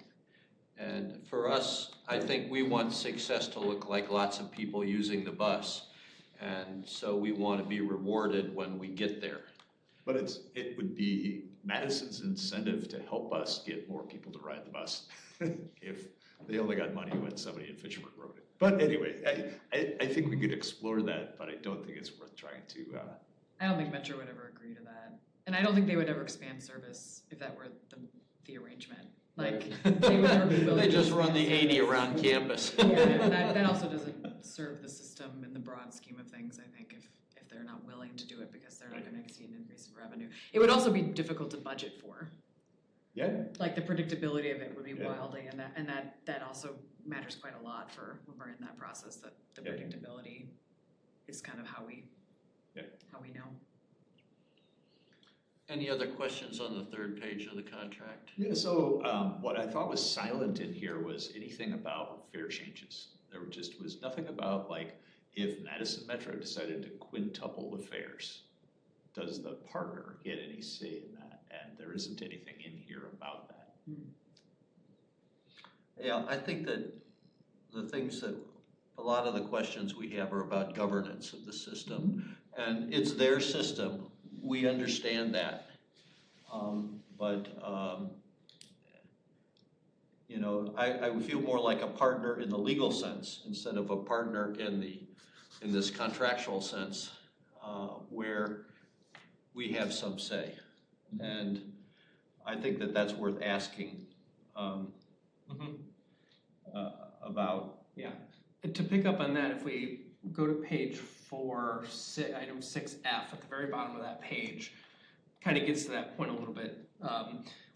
And for us, I think we want success to look like lots of people using the bus. And so we want to be rewarded when we get there. But it would be Madison's incentive to help us get more people to ride the bus if they only got money when somebody in Fitchburg wrote it. But anyway, I think we could explore that, but I don't think it's worth trying to. I don't think Metro would ever agree to that. And I don't think they would ever expand service if that were the arrangement. Like, they would never be willing They to just run the expand 80 service. around campus. Yeah, and that also doesn't serve the system in the broad scheme of things, I think, if they're not willing to do it because they're not gonna see an increase in revenue. It would also be difficult to budget for. Yeah. Like, the predictability of it would be Yeah. wildly, and that also matters quite a lot for when we're in that process, that the Yeah. predictability is kind of how we know. Any other questions on the third page of the contract? Yeah, so what I thought was silent in here was anything about fare changes. There was nothing about, like, if Madison Metro decided to quintuple the fares, does the partner get any say in that? And there isn't anything in here about that. Yeah, I think that the things that, a lot of the questions we have are about governance of the system. And it's their system, we understand that. I would feel more like a partner in the legal sense instead of a partner in this contractual sense, where we have some say. And I think that that's worth asking about. Yeah, and to pick up on that, if we go to page 4, item 6F, at the very bottom of that page, kind of gets to that point a little bit,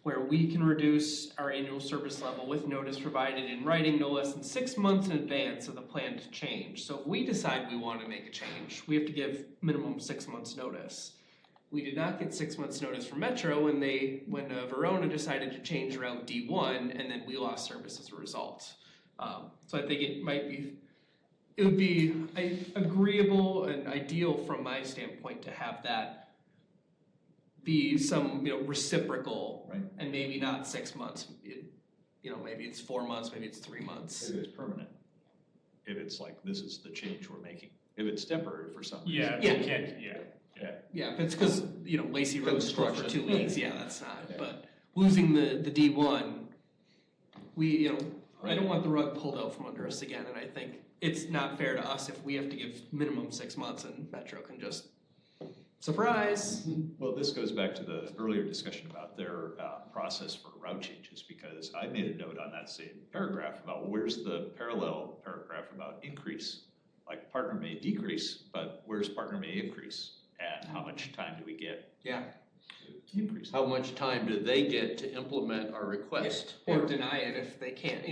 where we can reduce our annual service level with notice provided in writing no less than 6 months in advance of the planned change. So if we decide we want to make a change, we have to give minimum 6 months notice. We did not get 6 months notice from Metro when Verona decided to change route D1, and then we lost service as a result. So I think it would be agreeable and ideal from my standpoint to have that be some, reciprocal, Right. and maybe not 6 months. Maybe it's 4 months, maybe it's 3 months. If it's permanent, if it's like, this is the change we're making. If it's temporary for some reason. Yeah, Yeah. you can't, yeah. Yeah, if it's because, Lacey Road's closed for 2 Construction. weeks, yeah, that's not, Yeah. but losing the D1, I don't want the rug pulled out from under us again, and I think it's not fair to us if we have to give minimum 6 months and Metro can just, surprise! Well, this goes back to the earlier discussion about their process for route changes, because I made a note on that same paragraph about where's the parallel paragraph about increase. Like, partner may decrease, but where's partner may increase? And how much time do we get Yeah. to increase? How much time do they get to implement our request? Or deny it if they can't,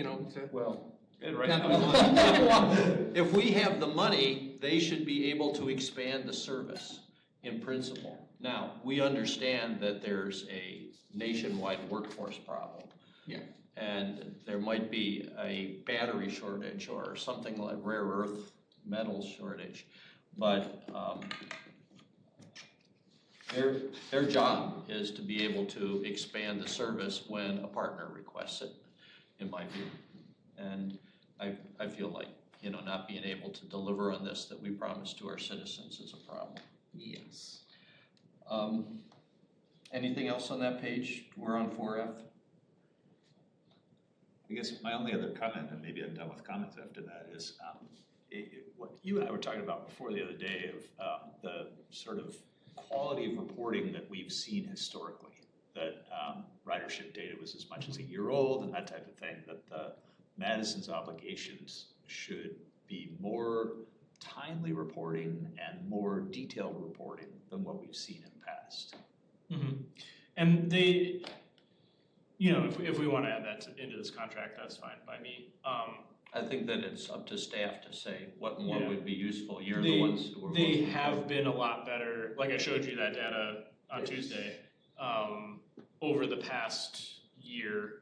Well, And right Not now, that we want. if we have the money, they should be able to expand the service in principle. Now, we understand that there's a nationwide workforce problem. Yeah. And there might be a battery shortage or something like rare earth metals shortage. But their job is to be able to expand the service when a partner requests it, in my view. And I feel like, you know, not being able to deliver on this that we promised to our citizens is a problem. Yes. Anything else on that page? We're on 4F. I guess my only other comment, and maybe I'm done with comments after that, is what you and I were talking about before the other day of the sort of quality of reporting that we've seen historically, that ridership data was as much as a year old and that type of thing, that the Madison's obligations should be more timely reporting and more detailed reporting than what we've seen in the past. Mm-hmm. And they, you know, if we want to add that into this contract, that's fine by me. I think that it's up to staff to say what Yeah. would be useful. You're the ones who are. They have been a lot better, like I showed you that data on Tuesday, over the past year,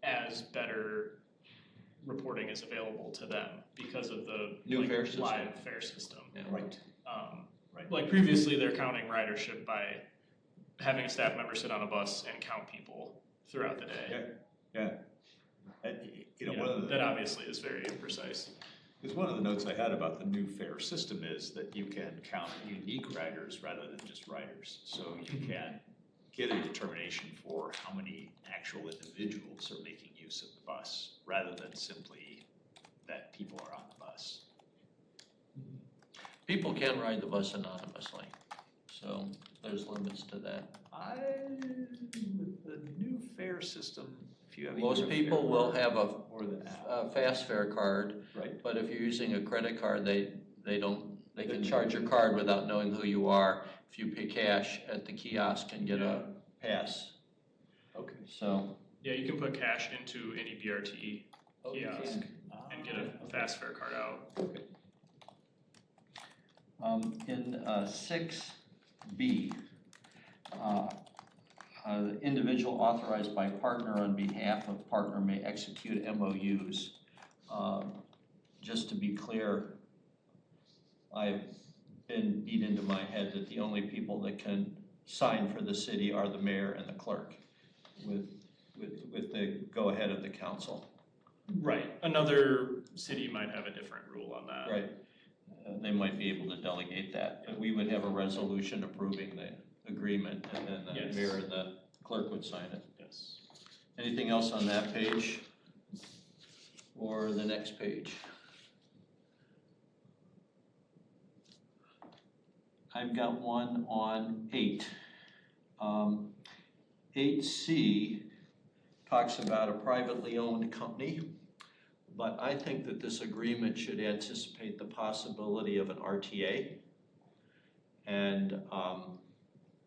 as better reporting is available to them because of the New fare system. live fare system. Yeah. Right. Right. Like previously, they're counting ridership by having a staff member sit on a bus and count people throughout the day. Yeah. And, you know, one of the, that obviously is very imprecise. because one of the notes I had about the new fare system is that you can count unique riders rather than just riders. So you can get a determination for how many actual individuals are making use of the bus rather than simply that people are on the bus. People can ride the bus anonymously, so there's limits to that. With the new fare system, if you have Most either a people fare will card have or the app, a fast fare card, right? but if you're using a credit card, they can charge your card without knowing who you are. If you pay cash at the kiosk and get a pass. Okay. So. Yeah, you can put cash into any BRT Oh, you kiosk can. and get a fast fare card out. Okay. In 6B, the individual authorized by partner on behalf of partner may execute MOUs. Just to be clear, I've been beat into my head that the only people that can sign for the city are the mayor and the clerk with the go-ahead of the council. Right. Another city might have a different rule on that. Right. They might be able to delegate that, but we would have a resolution approving the agreement, and then the Yes. mayor and the clerk would sign it. Yes. Anything else on that page? Or the next page? I've got one on 8. 8C talks about a privately owned company. But I think that this agreement should anticipate the possibility of an RTA. And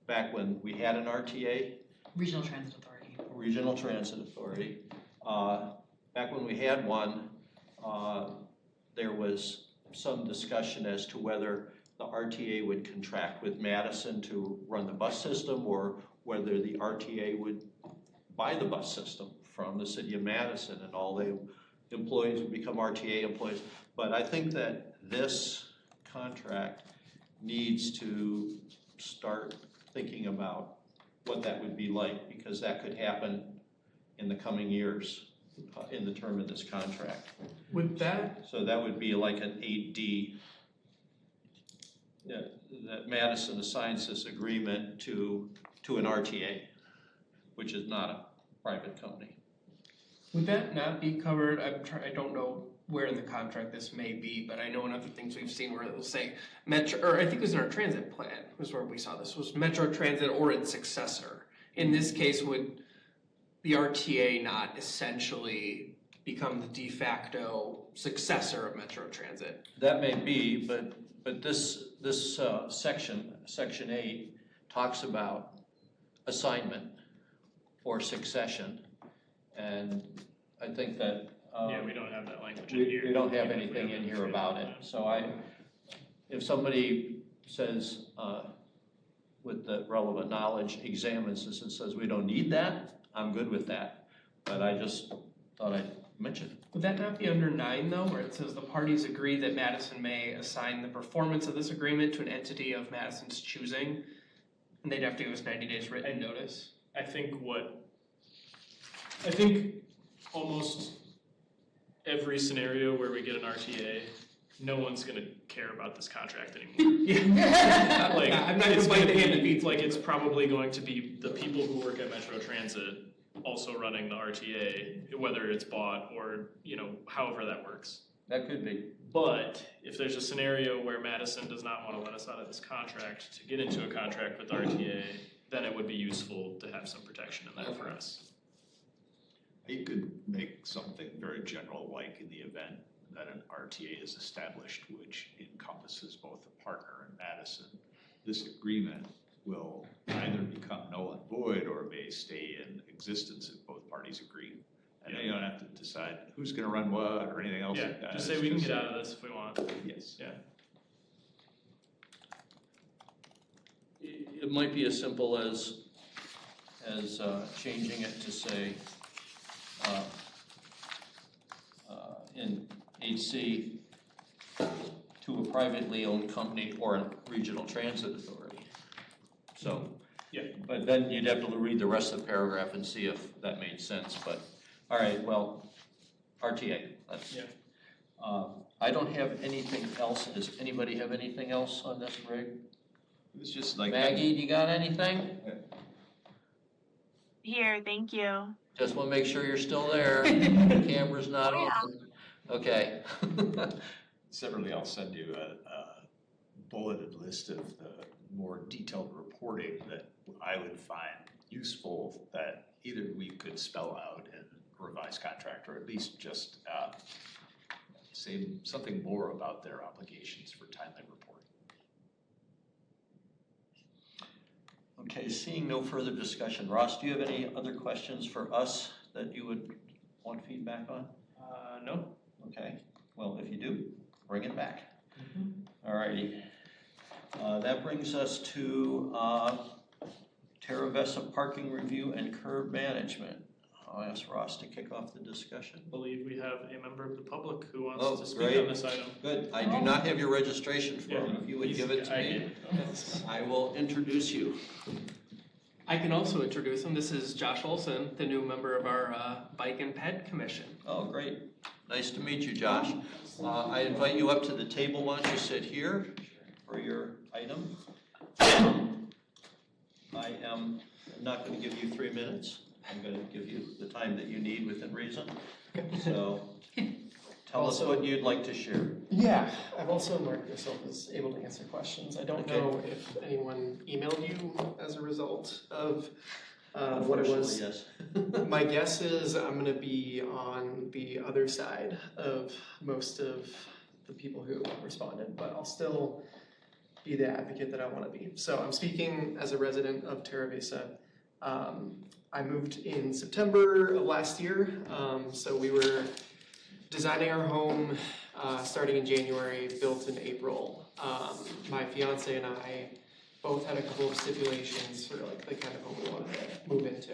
back when we had an RTA, Regional Transit Authority. Regional Transit Authority, back when we had one, there was some discussion as to whether the RTA would contract with Madison to run the bus system or whether the RTA would buy the bus system from the city of Madison and all the employees would become RTA employees. But I think that this contract needs to start thinking about what that would be like, because that could happen in the coming years in the term of this contract. With that, So that would be like an 8D, that Madison assigns this agreement to an RTA, which is not a private company. would that not be covered? I don't know where in the contract this may be, but I know in other things we've seen where it'll say Metro, or I think it was in our transit plan, was where we saw this, was Metro Transit or its successor. In this case, would the RTA not essentially become the de facto successor of Metro Transit? That may be, but this section 8 talks about assignment or succession, and I think that Yeah, we don't have that language in here. we don't have even if we anything have in it here for about it. that. So if somebody says with the relevant knowledge examines this and says we don't need that, I'm good with that. But I just thought I'd mention. Would that not be under 9 though, where it says the parties agree that Madison may assign the performance of this agreement to an entity of Madison's choosing? And they'd have to give us 90 days written notice? I think almost every scenario where we get an RTA, no one's gonna care about this contract anymore. Yeah. Like, I'm not it's gonna bite the hand be- that feeds like, it's probably going to be the people who work at Metro Transit also running the RTA, whether it's bought or, however that works. That could be. But if there's a scenario where Madison does not wanna let us out of this contract to get into a contract with RTA, then it would be useful to have some protection in there for us. You could make something very general, like in the event that an RTA is established, which encompasses both a partner and Madison, this agreement will either become null and void or may stay in existence if both parties agree. And then you don't have to decide who's gonna run what or anything else Yeah, like that. just say It's we can get out of this if we want. Yes. Yeah. It might be as simple as changing it to say, in HC, to a privately owned company or a regional transit authority. So, Yeah. but then you'd have to read the rest of the paragraph and see if that made sense, but, all right, well, RTA, that's. Yeah. I don't have anything else. Does anybody have anything else on this, Greg? It was just like. Maggie, do you got anything? Here, thank you. Just want to make sure you're still there. The camera's not Oh, yeah. on. Okay. Separately, I'll send you a bulleted list of the more detailed reporting that I would find useful that either we could spell out in revised contract or at least just say something more about their obligations for timely reporting. Okay, seeing no further discussion. Ross, do you have any other questions for us that you would want feedback on? No? Okay, well, if you do, bring it back. All righty. That brings us to Terra Vesta parking review and curb management. I'll ask Ross to kick off the discussion. I believe we have a member of the public who Oh, wants to speak great. on this item. Good, I do not have your registration form. Yeah, If you would please, give it to I me, did. I will introduce you. I can also introduce him. This is Josh Olson, the new member of our Bike and Ped Commission. Oh, great. Nice to meet you, Josh. I invite you up to the table. Why don't you sit here for your item? I am not going to give you 3 minutes. I'm going to give you the time that you need within reason. So tell us what you'd like to share. Yeah, I've also marked myself as able to answer questions. I don't Okay. know if anyone emailed you as a result of what it was. Unfortunately, yes. My guess is I'm gonna be on the other side of most of the people who responded, but I'll still be the advocate that I wanna be. So I'm speaking as a resident of Terra Vista. I moved in September of last year, so we were designing our home starting in January, built in April. My fiance and I both had a couple of stipulations for like the kind of home we wanted to move into.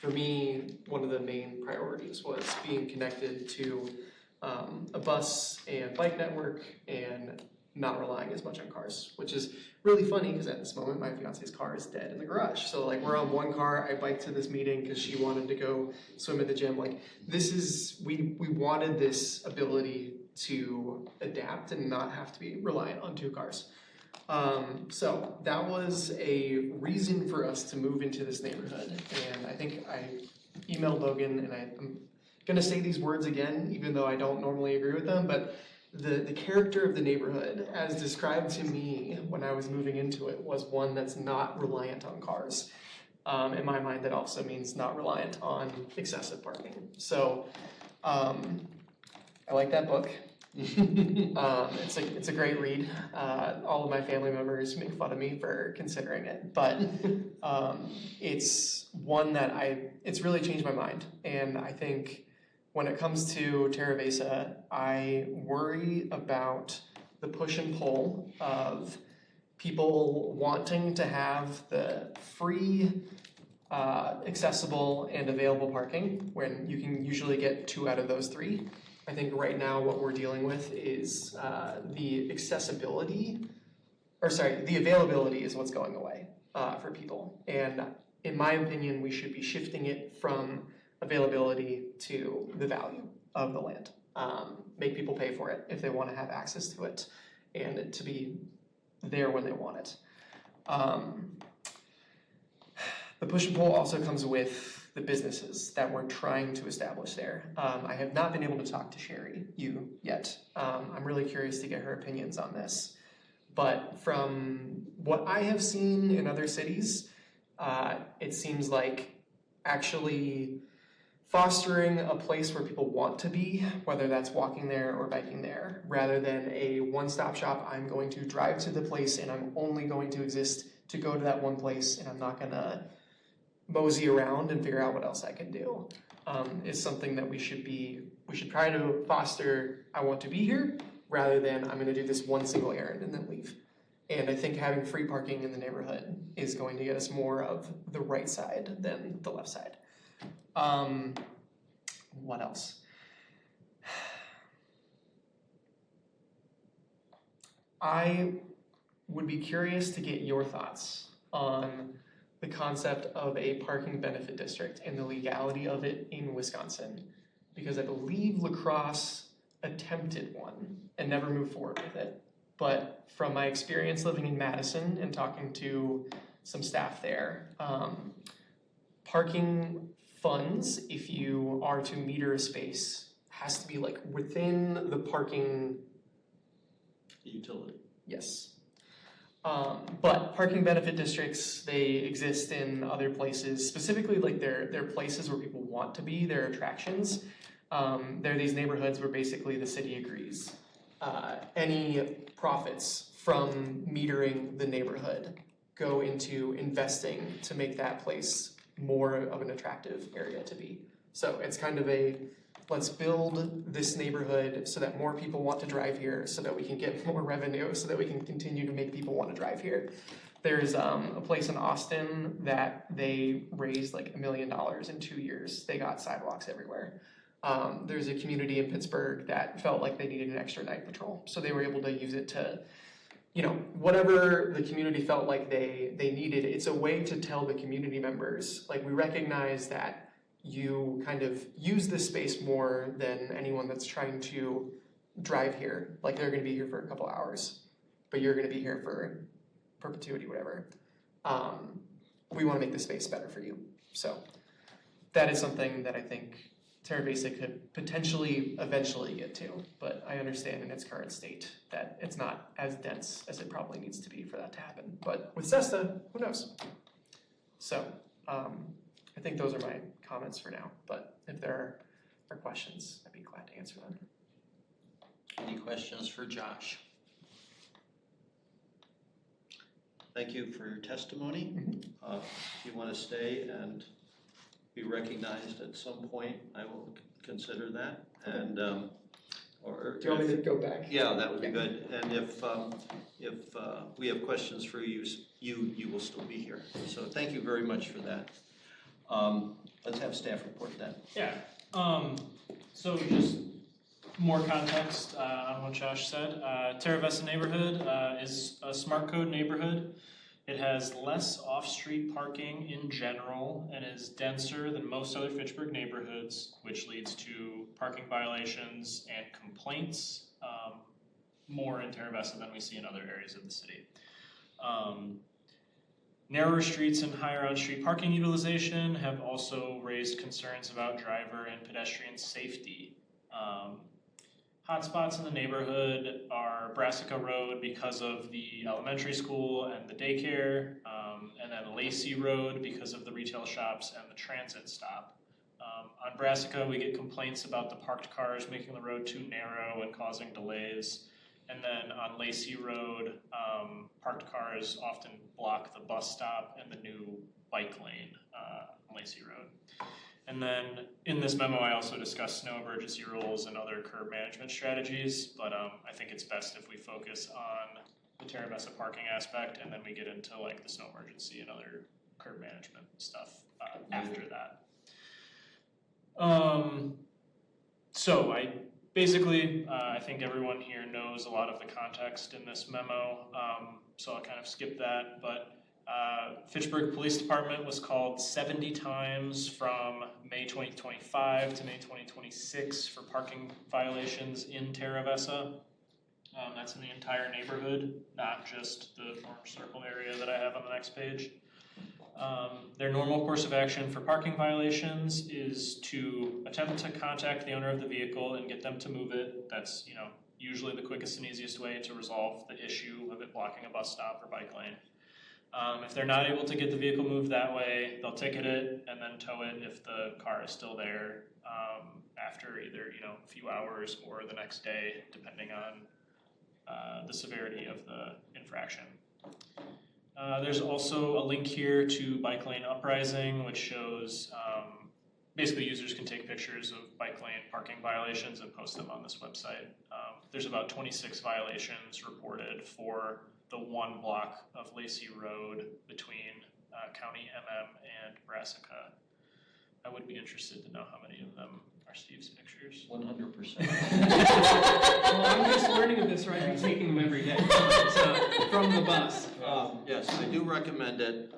For me, one of the main priorities was being connected to a bus and bike network and not relying as much on cars, which is really funny because at this moment my fiance's car is dead in the garage. So like we're on one car, I biked to this meeting because she wanted to go swim at the gym. Like this is, we wanted this ability to adapt and not have to be reliant on 2 cars. So that was a reason for us to move into this neighborhood. And I think I emailed Logan, and I'm gonna say these words again, even though I don't normally agree with them, but the character of the neighborhood, as described to me when I was moving into it, was one that's not reliant on cars. In my mind, that also means not reliant on excessive parking. So I like that book. It's a great read. All of my family members make fun of me for considering it, but it's one that it's really changed my mind. And I think when it comes to Terra Vesta, I worry about the push and pull of people wanting to have the free accessible and available parking, when you can usually get 2 out of those 3. I think right now what we're dealing with is the availability is what's going away for people. And in my opinion, we should be shifting it from availability to the value of the land. Make people pay for it if they want to have access to it and it to be there when they want it. The push and pull also comes with the businesses that we're trying to establish there. I have not been able to talk to Sherry yet. I'm really curious to get her opinions on this. But from what I have seen in other cities, it seems like actually fostering a place where people want to be, whether that's walking there or biking there, rather than a one-stop shop, I'm going to drive to the place and I'm only going to exist to go to that one place and I'm not gonna mosey around and figure out what else I can do, is something that we should try to foster. I want to be here rather than I'm gonna do this one single errand and then leave. And I think having free parking in the neighborhood is going to get us more of the right side than the left side. What else? I would be curious to get your thoughts on the concept of a parking benefit district and the legality of it in Wisconsin, because I believe La Crosse attempted one and never moved forward with it. But from my experience living in Madison and talking to some staff there, parking funds, if you are to meter a space, has to be like within the parking Utility. Yes. But parking benefit districts, they exist in other places, specifically like they're places where people want to be, they're attractions. They're these neighborhoods where basically the city agrees. Any profits from metering the neighborhood go into investing to make that place more of an attractive area to be. So it's kind of let's build this neighborhood so that more people want to drive here, so that we can get more revenue, so that we can continue to make people want to drive here. There's a place in Austin that they raised like $1 million in 2 years. They got sidewalks everywhere. There's a community in Pittsburgh that felt like they needed an extra night patrol. So they were able to use it to, whatever the community felt like they needed. It's a way to tell the community members, like, we recognize that you kind of use this space more than anyone that's trying to drive here. Like, they're gonna be here for a couple hours, but you're gonna be here for perpetuity, whatever. We wanna make this space better for you. So that is something that I think Terra Basic could potentially eventually get to, but I understand in its current state that it's not as dense as it probably needs to be for that to happen. But with SESTA, who knows? So I think those are my comments for now, but if there are questions, I'd be glad to answer them. Any questions for Josh? Thank you for your testimony. If you want to stay and be recognized at some point, I will consider that. And or do you want me to go back? Yeah, that would be good. And if we have questions for you, you will still be here. So thank you very much for that. Let's have staff report then. Yeah, so just more context on what Josh said. Terra Vista neighborhood is a smart code neighborhood. It has less off-street parking in general and is denser than most other Fitchburg neighborhoods, which leads to parking violations and complaints more in Terra Vista than we see in other areas of the city. Narrower streets and higher on-street parking utilization have also raised concerns about driver and pedestrian safety. Hotspots in the neighborhood are Brassica Road because of the elementary school and the daycare, and then Lacey Road because of the retail shops and the transit stop. On Brassica, we get complaints about the parked cars making the road too narrow and causing delays. And then on Lacey Road, parked cars often block the bus stop and the new bike lane on Lacey Road. And then in this memo, I also discussed snow emergency rules and other curb management strategies, but I think it's best if we focus on the Terra Vista parking aspect and then we get into like the snow emergency and other curb management stuff after that. So I think everyone here knows a lot of the context in this memo, so I'll kind of skip that, but Fitchburg Police Department was called 70 times from May 2025 to May 2026 for parking violations in Terra Vesa. That's in the entire neighborhood, not just the Orange Circle area that I have on the next page. Their normal course of action for parking violations is to attempt to contact the owner of the vehicle and get them to move it. That's, usually the quickest and easiest way to resolve the issue of it blocking a bus stop or bike lane. If they're not able to get the vehicle moved that way, they'll ticket it and then tow it if the car is still there after either, a few hours or the next day, depending on the severity of the infraction. There's also a link here to bike lane uprising, which shows basically users can take pictures of bike lane parking violations and post them on this website. There's about 26 violations reported for the one block of Lacey Road between County MM and Brassica. I would be interested to know how many of them are Steve's pictures. 100%. Well, I'm just learning of this, right? I'm taking them every day, so, from the bus. Yes, I do recommend it.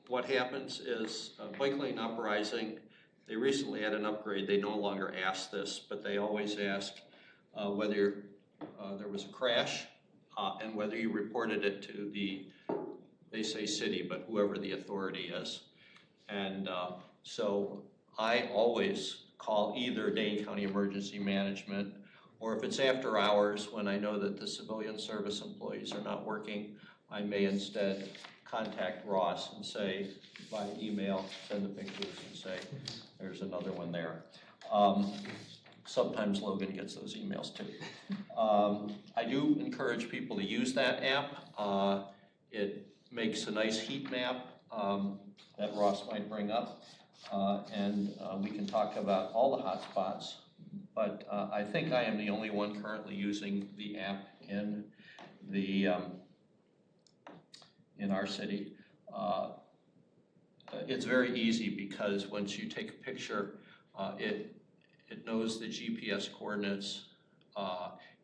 What happens is bike lane uprising, they recently had an upgrade. They no longer ask this, but they always ask whether there was a crash and whether you reported it to they say city, but whoever the authority is. And so I always call either Dane County Emergency Management, or if it's after hours when I know that the civilian service employees are not working, I may instead contact Ross and say, by email, send the pictures and say, there's another one there. Sometimes Logan gets those emails too. I do encourage people to use that app. It makes a nice heat map that Ross might bring up. And we can talk about all the hot spots. But I think I am the only one currently using the app in our city. It's very easy because once you take a picture, it knows the GPS coordinates.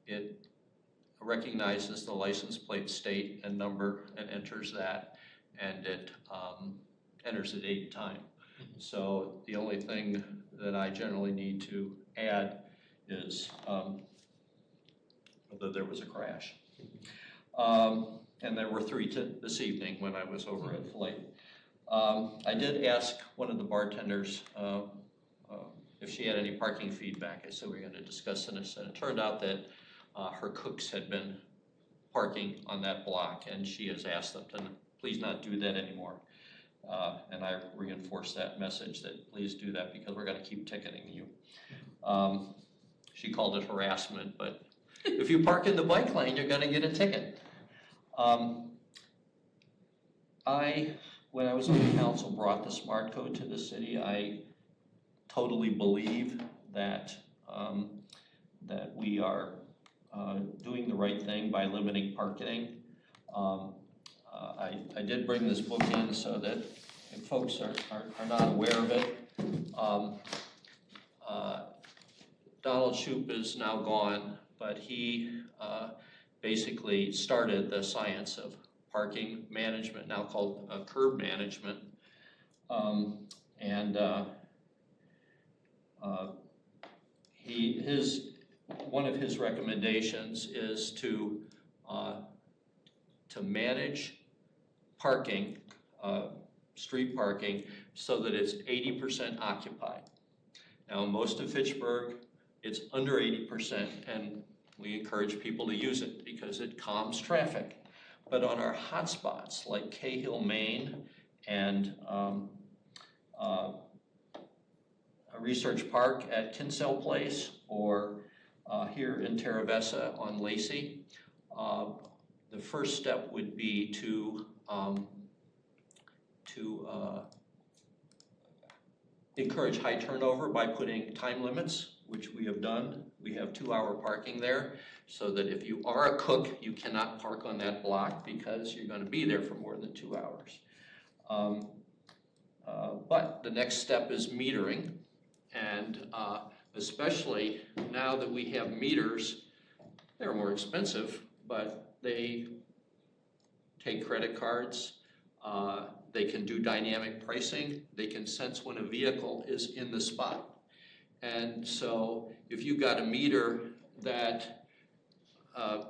It recognizes the license plate state and number and enters that, and it enters the date and time. So the only thing that I generally need to add is whether there was a crash. And there were 3 this evening when I was over at Flight. I did ask one of the bartenders if she had any parking feedback. I said we were going to discuss this, and it turned out that her cooks had been parking on that block, and she has asked them to please not do that anymore. And I reinforced that message that please do that because we're going to keep ticketing you. She called it harassment, but if you park in the bike lane, you're going to get a ticket. When I was on the council, brought the smart code to the city. I totally believe that that we are doing the right thing by limiting parking. I did bring this book in so that if folks are not aware of it. Donald Shoup is now gone, but he basically started the science of parking management, now called curb management. One of his recommendations is to manage parking, street parking, so that it's 80% occupied. Now, in most of Fitchburg, it's under 80%, and we encourage people to use it because it calms traffic. But on our hotspots like Cahill, Maine, and Research Park at Kinsell Place, or here in Terra Vesa on Lacey, the first step would be to encourage high turnover by putting time limits, which we have done. We have 2-hour parking there, so that if you are a cook, you cannot park on that block because you're going to be there for more than 2 hours. But the next step is metering, and especially now that we have meters, they're more expensive, but they take credit cards, they can do dynamic pricing, they can sense when a vehicle is in the spot. And so if you've got a meter that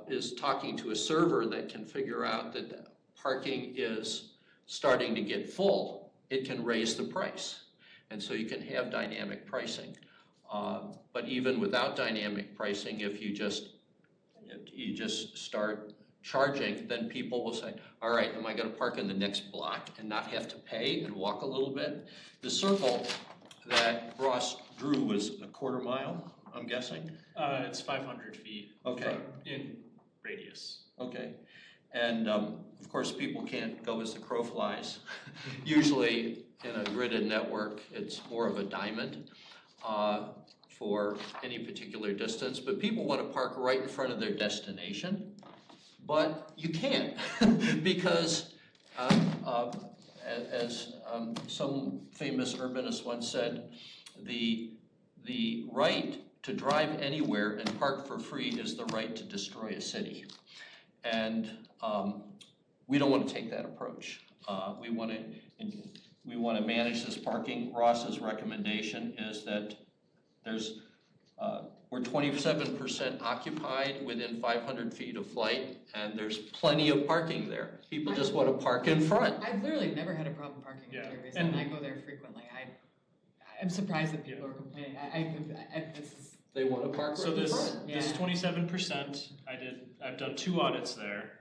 is talking to a server that can figure out that parking is starting to get full, it can raise the price. And so you can have dynamic pricing. But even without dynamic pricing, if you just start charging, then people will say, all right, am I gonna park in the next block and not have to pay and walk a little bit? The circle that Ross drew was a quarter mile, I'm guessing? It's 500 feet. Okay. In radius. Okay. And of course, people can't go as the crow flies. Usually in a gridded network, it's more of a diamond for any particular distance, but people want to park right in front of their destination. But you can't because as some famous urbanist once said, the right to drive anywhere and park for free is the right to destroy a city. And we don't want to take that approach. We want to manage this parking. Ross's recommendation is that we're 27% occupied within 500 feet of flight, and there's plenty of parking there. People just want to park in front. I've literally never had a problem parking in Terry Basin, and I go there frequently. I'm surprised that people are complaining. This is. They want to park right in front. This is 27%. I've done 2 audits there.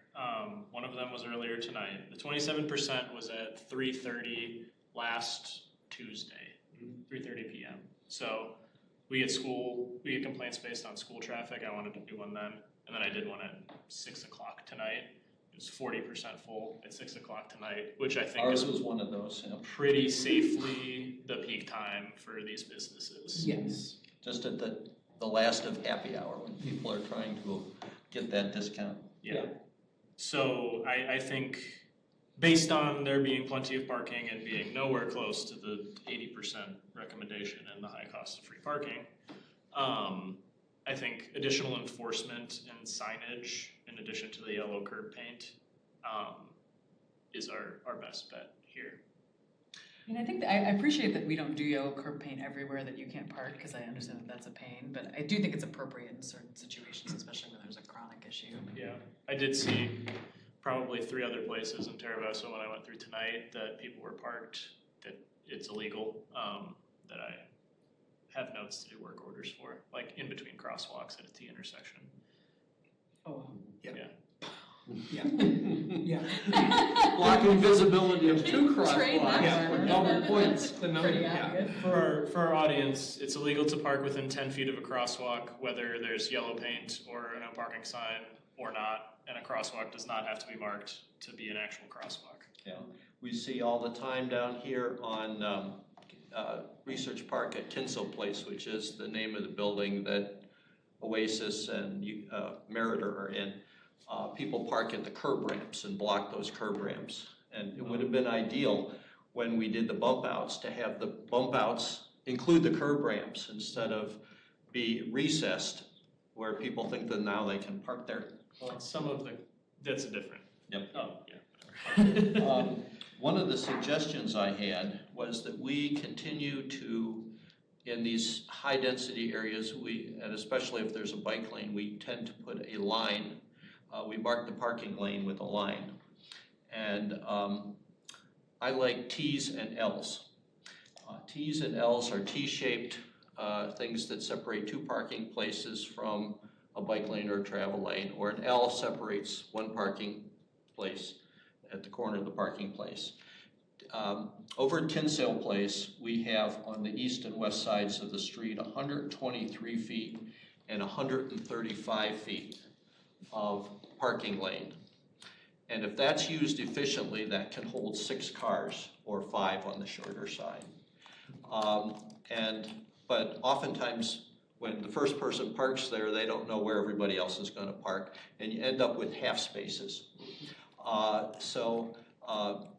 One of them was earlier tonight. The 27% was at 3:30 last Tuesday, 3:30 p.m. So we get complaints based on school traffic. I wanted to do one then, and then I did one at 6 o'clock tonight. It was 40% full at 6 o'clock tonight, which I think Ours was one of those. Yeah. pretty safely the peak time for these businesses. Yes. Just at the last of happy hour when people are trying to get that discount. Yeah. So I think based on there being plenty of parking and being nowhere close to the 80% recommendation and the high cost of free parking, I think additional enforcement and signage in addition to the yellow curb paint is our best bet here. And I think I appreciate that we don't do yellow curb paint everywhere that you can't park, because I understand that that's a pain, but I do think it's appropriate in certain situations, especially when there's a chronic issue. Yeah, I did see probably 3 other places in Teravaso when I went through tonight that people were parked, that it's illegal, that I have notes to do work orders for, like in between crosswalks at a T intersection. Oh, Yeah. yeah. Yeah. Blocking visibility of 2 Train crosswalks that for one. double points. The number, Pretty yeah. obvious. For our audience, it's illegal to park within 10 feet of a crosswalk, whether there's yellow paint or a no parking sign or not, and a crosswalk does not have to be marked to be an actual crosswalk. Yeah, we see all the time down here on Research Park at Tinsel Place, which is the name of the building that Oasis and Meritor are in. People park at the curb ramps and block those curb ramps. And it would have been ideal when we did the bump outs to have the bump outs include the curb ramps instead of be recessed where people think that now they can park there. Well, that's a different. Yep. Oh, yeah. One of the suggestions I had was that we continue to, in these high density areas, and especially if there's a bike lane, we tend to put a line. We mark the parking lane with a line. And I like T's and L's. T's and L's are T-shaped things that separate 2 parking places from a bike lane or a travel lane, or an L separates 1 parking place at the corner of the parking place. Over at Tinsale Place, we have on the east and west sides of the street 123 feet and 135 feet of parking lane. And if that's used efficiently, that can hold 6 cars or 5 on the shorter side. But oftentimes when the first person parks there, they don't know where everybody else is going to park, and you end up with half spaces.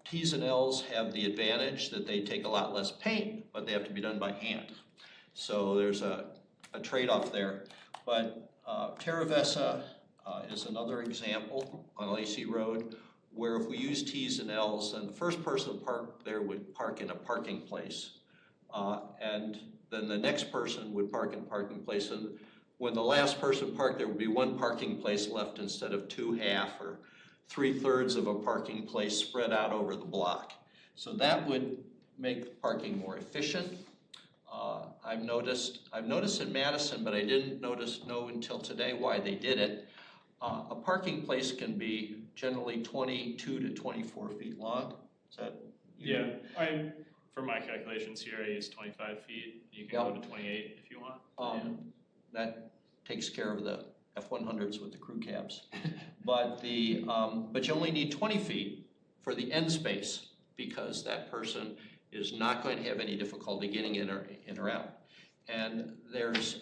T's and L's have the advantage that they take a lot less paint, but they have to be done by hand. So there's a trade-off there. But Terra Vesa is another example on Lacey Road where if we use T's and L's, then the first person parked there would park in a parking place. And then the next person would park in a parking place. And when the last person parked, there would be one parking place left instead of 2/2 or 3/3 of a parking place spread out over the block. So that would make parking more efficient. I've noticed in Madison, but I didn't know until today why they did it. A parking place can be generally 22 to 24 feet long. Is that? Yeah, for my calculations here, I use 25 feet. You can go to 28 if you want. That takes care of the F-100s with the crew cabs. But but you only need 20 feet for the end space because that person is not going to have any difficulty getting in or out. And there's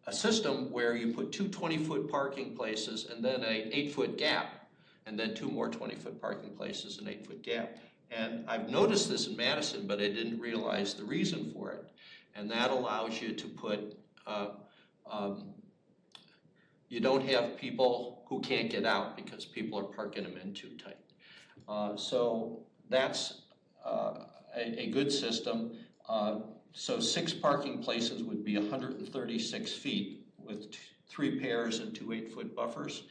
a system where you put two 20-foot parking places and then an 8-foot gap, and then two more 20-foot parking places, an 8-foot gap. And I've noticed this in Madison, but I didn't realize the reason for it. And that allows you to put, you don't have people who can't get out because people are parking them in too tight. So that's a good system. So 6 parking places would be 136 feet with 3 pairs and 2 8-foot buffers.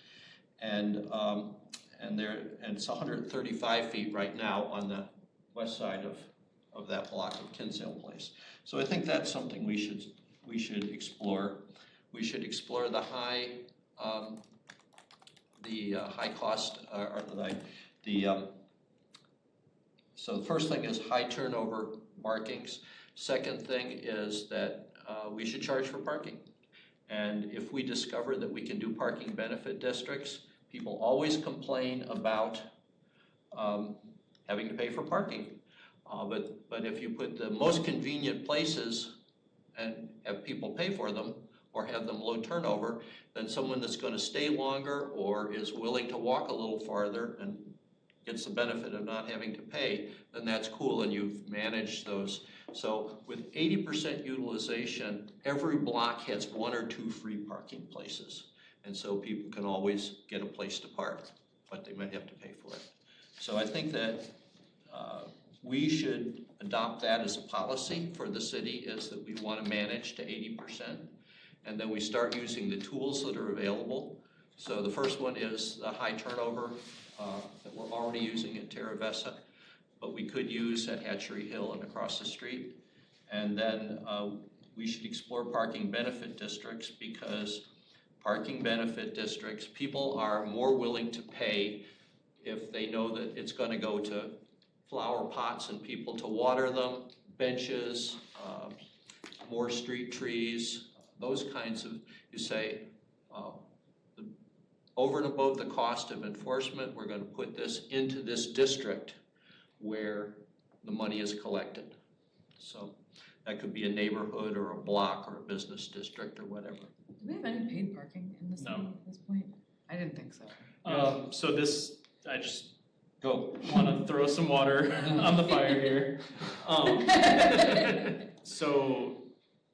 And it's 135 feet right now on the west side of that block of Kinsale Place. So I think that's something we should explore. We should explore the high cost or so the first thing is high turnover markings. Second thing is that we should charge for parking. And if we discover that we can do parking benefit districts, people always complain about having to pay for parking. But if you put the most convenient places and have people pay for them or have them low turnover, then someone that's going to stay longer or is willing to walk a little farther and gets the benefit of not having to pay, then that's cool and you've managed those. So with 80% utilization, every block has 1 or 2 free parking places. And so people can always get a place to park, but they might have to pay for it. So I think that we should adopt that as a policy for the city, is that we want to manage to 80%. And then we start using the tools that are available. So the first one is the high turnover that we're already using at Terra Vesa, but we could use at Hatchery Hill and across the street. And then we should explore parking benefit districts, because parking benefit districts, people are more willing to pay if they know that it's going to go to flower pots and people to water them, benches, more street trees, those kinds of, you say, over and above the cost of enforcement, we're going to put this into this district where the money is collected. So that could be a neighborhood or a block or a business district or whatever. Do we have any paid parking in the city at this point? I didn't think so. So this, I just Go. want to throw some water on the fire here. So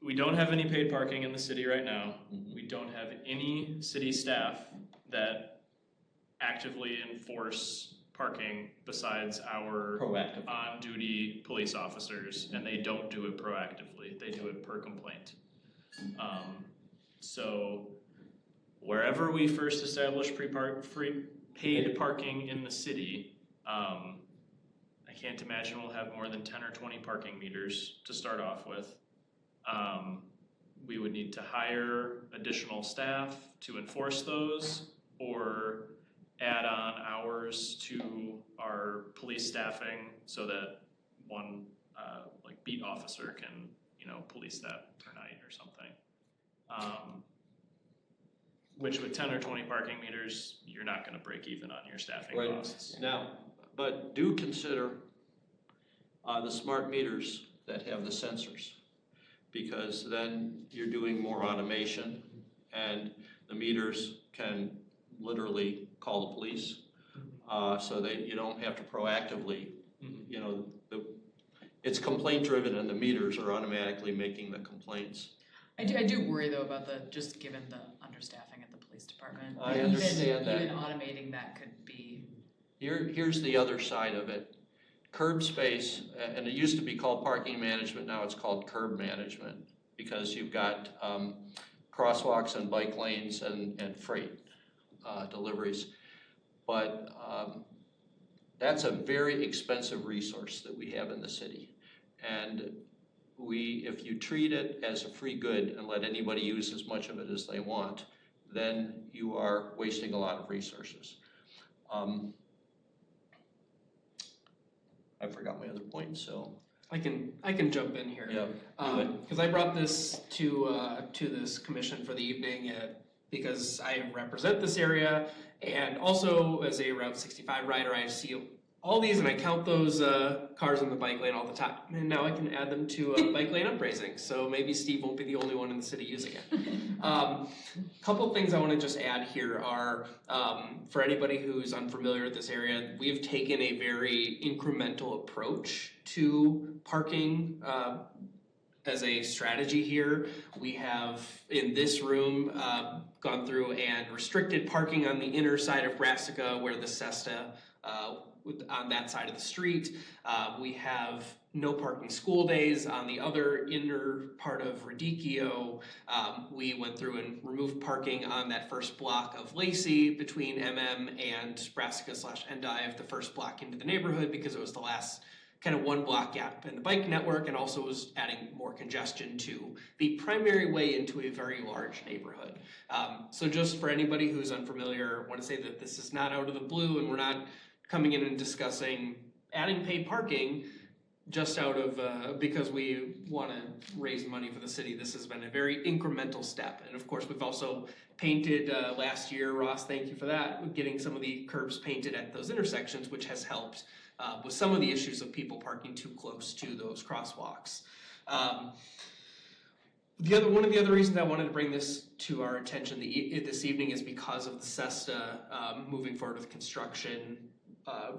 we don't have any paid parking in the city right now. We don't have any city staff that actively enforce parking besides our Proactive. on-duty police officers, and they don't do it proactively. They do it per complaint. So wherever we first established free paid parking in the city, I can't imagine we'll have more than 10 or 20 parking meters to start off with. We would need to hire additional staff to enforce those, or add on hours to our police staffing so that one like beat officer can, police that per night or something. Which with 10 or 20 parking meters, you're not gonna break even on your staffing costs. Now, but do consider the smart meters that have the sensors, because then you're doing more automation and the meters can literally call the police. so that you don't have to proactively, you know, it's complaint driven and the meters are automatically making the complaints. I do worry though about just given the understaffing at the police department. I understand that. Even automating that could be. Here's the other side of it. Curb space, and it used to be called parking management, now it's called curb management, because you've got crosswalks and bike lanes and freight deliveries. But that's a very expensive resource that we have in the city. And if you treat it as a free good and let anybody use as much of it as they want, then you are wasting a lot of resources. I forgot my other point, so. I can jump in here. Yeah. Because I brought this to this commission for the evening because I represent this area, and also as a Route 65 rider, I see all these and I count those cars in the bike lane all the time. And now I can add them to bike lane upraising, so maybe Steve won't be the only one in the city using it. Couple things I want to just add here are, for anybody who's unfamiliar with this area, we've taken a very incremental approach to parking as a strategy here. We have, in this room, gone through and restricted parking on the inner side of Brassica where the SESTA, on that side of the street. We have no parking school days on the other inner part of Radicchio. We went through and removed parking on that first block of Lacey between MM and Brassica/Endive, the first block into the neighborhood, because it was the last kind of one block gap in the bike network, and also was adding more congestion to the primary way into a very large neighborhood. So just for anybody who's unfamiliar, I want to say that this is not out of the blue, and we're not coming in and discussing adding paid parking just out of because we want to raise money for the city. This has been a very incremental step. And of course, we've also painted last year, Ross, thank you for that, getting some of the curbs painted at those intersections, which has helped with some of the issues of people parking too close to those crosswalks. One of the other reasons I wanted to bring this to our attention this evening is because of the SESTA moving forward with construction.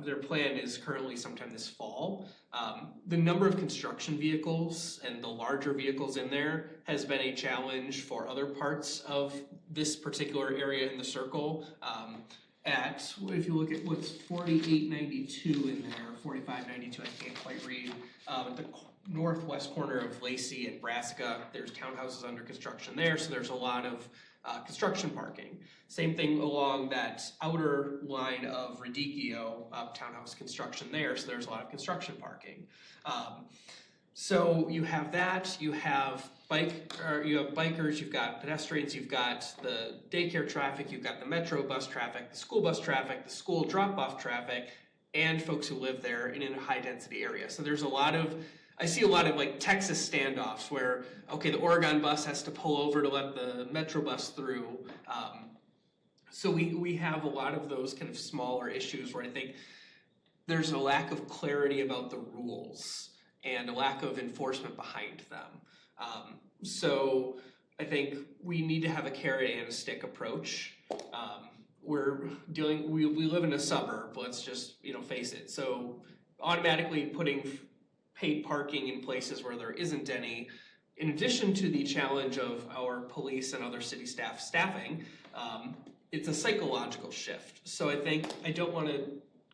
Their plan is currently sometime this fall. The number of construction vehicles and the larger vehicles in there has been a challenge for other parts of this particular area in the circle. If you look at what's 4892 in there, 4592, I can't quite read, at the northwest corner of Lacey and Brassica, there's townhouses under construction there, so there's a lot of construction parking. Same thing along that outer line of Radicchio, townhouse construction there, so there's a lot of construction parking. So you have that, you have bikers, you've got pedestrians, you've got the daycare traffic, you've got the metro bus traffic, the school bus traffic, the school drop-off traffic, and folks who live there in a high-density area. So there's I see a lot of like Texas standoffs where, okay, the Oregon bus has to pull over to let the Metro bus through. So we have a lot of those kind of smaller issues where I think there's a lack of clarity about the rules and a lack of enforcement behind them. So I think we need to have a carrot and a stick approach. We live in a suburb, let's just face it. So automatically putting paid parking in places where there isn't any, in addition to the challenge of our police and other city staffing, it's a psychological shift. So I think I don't want to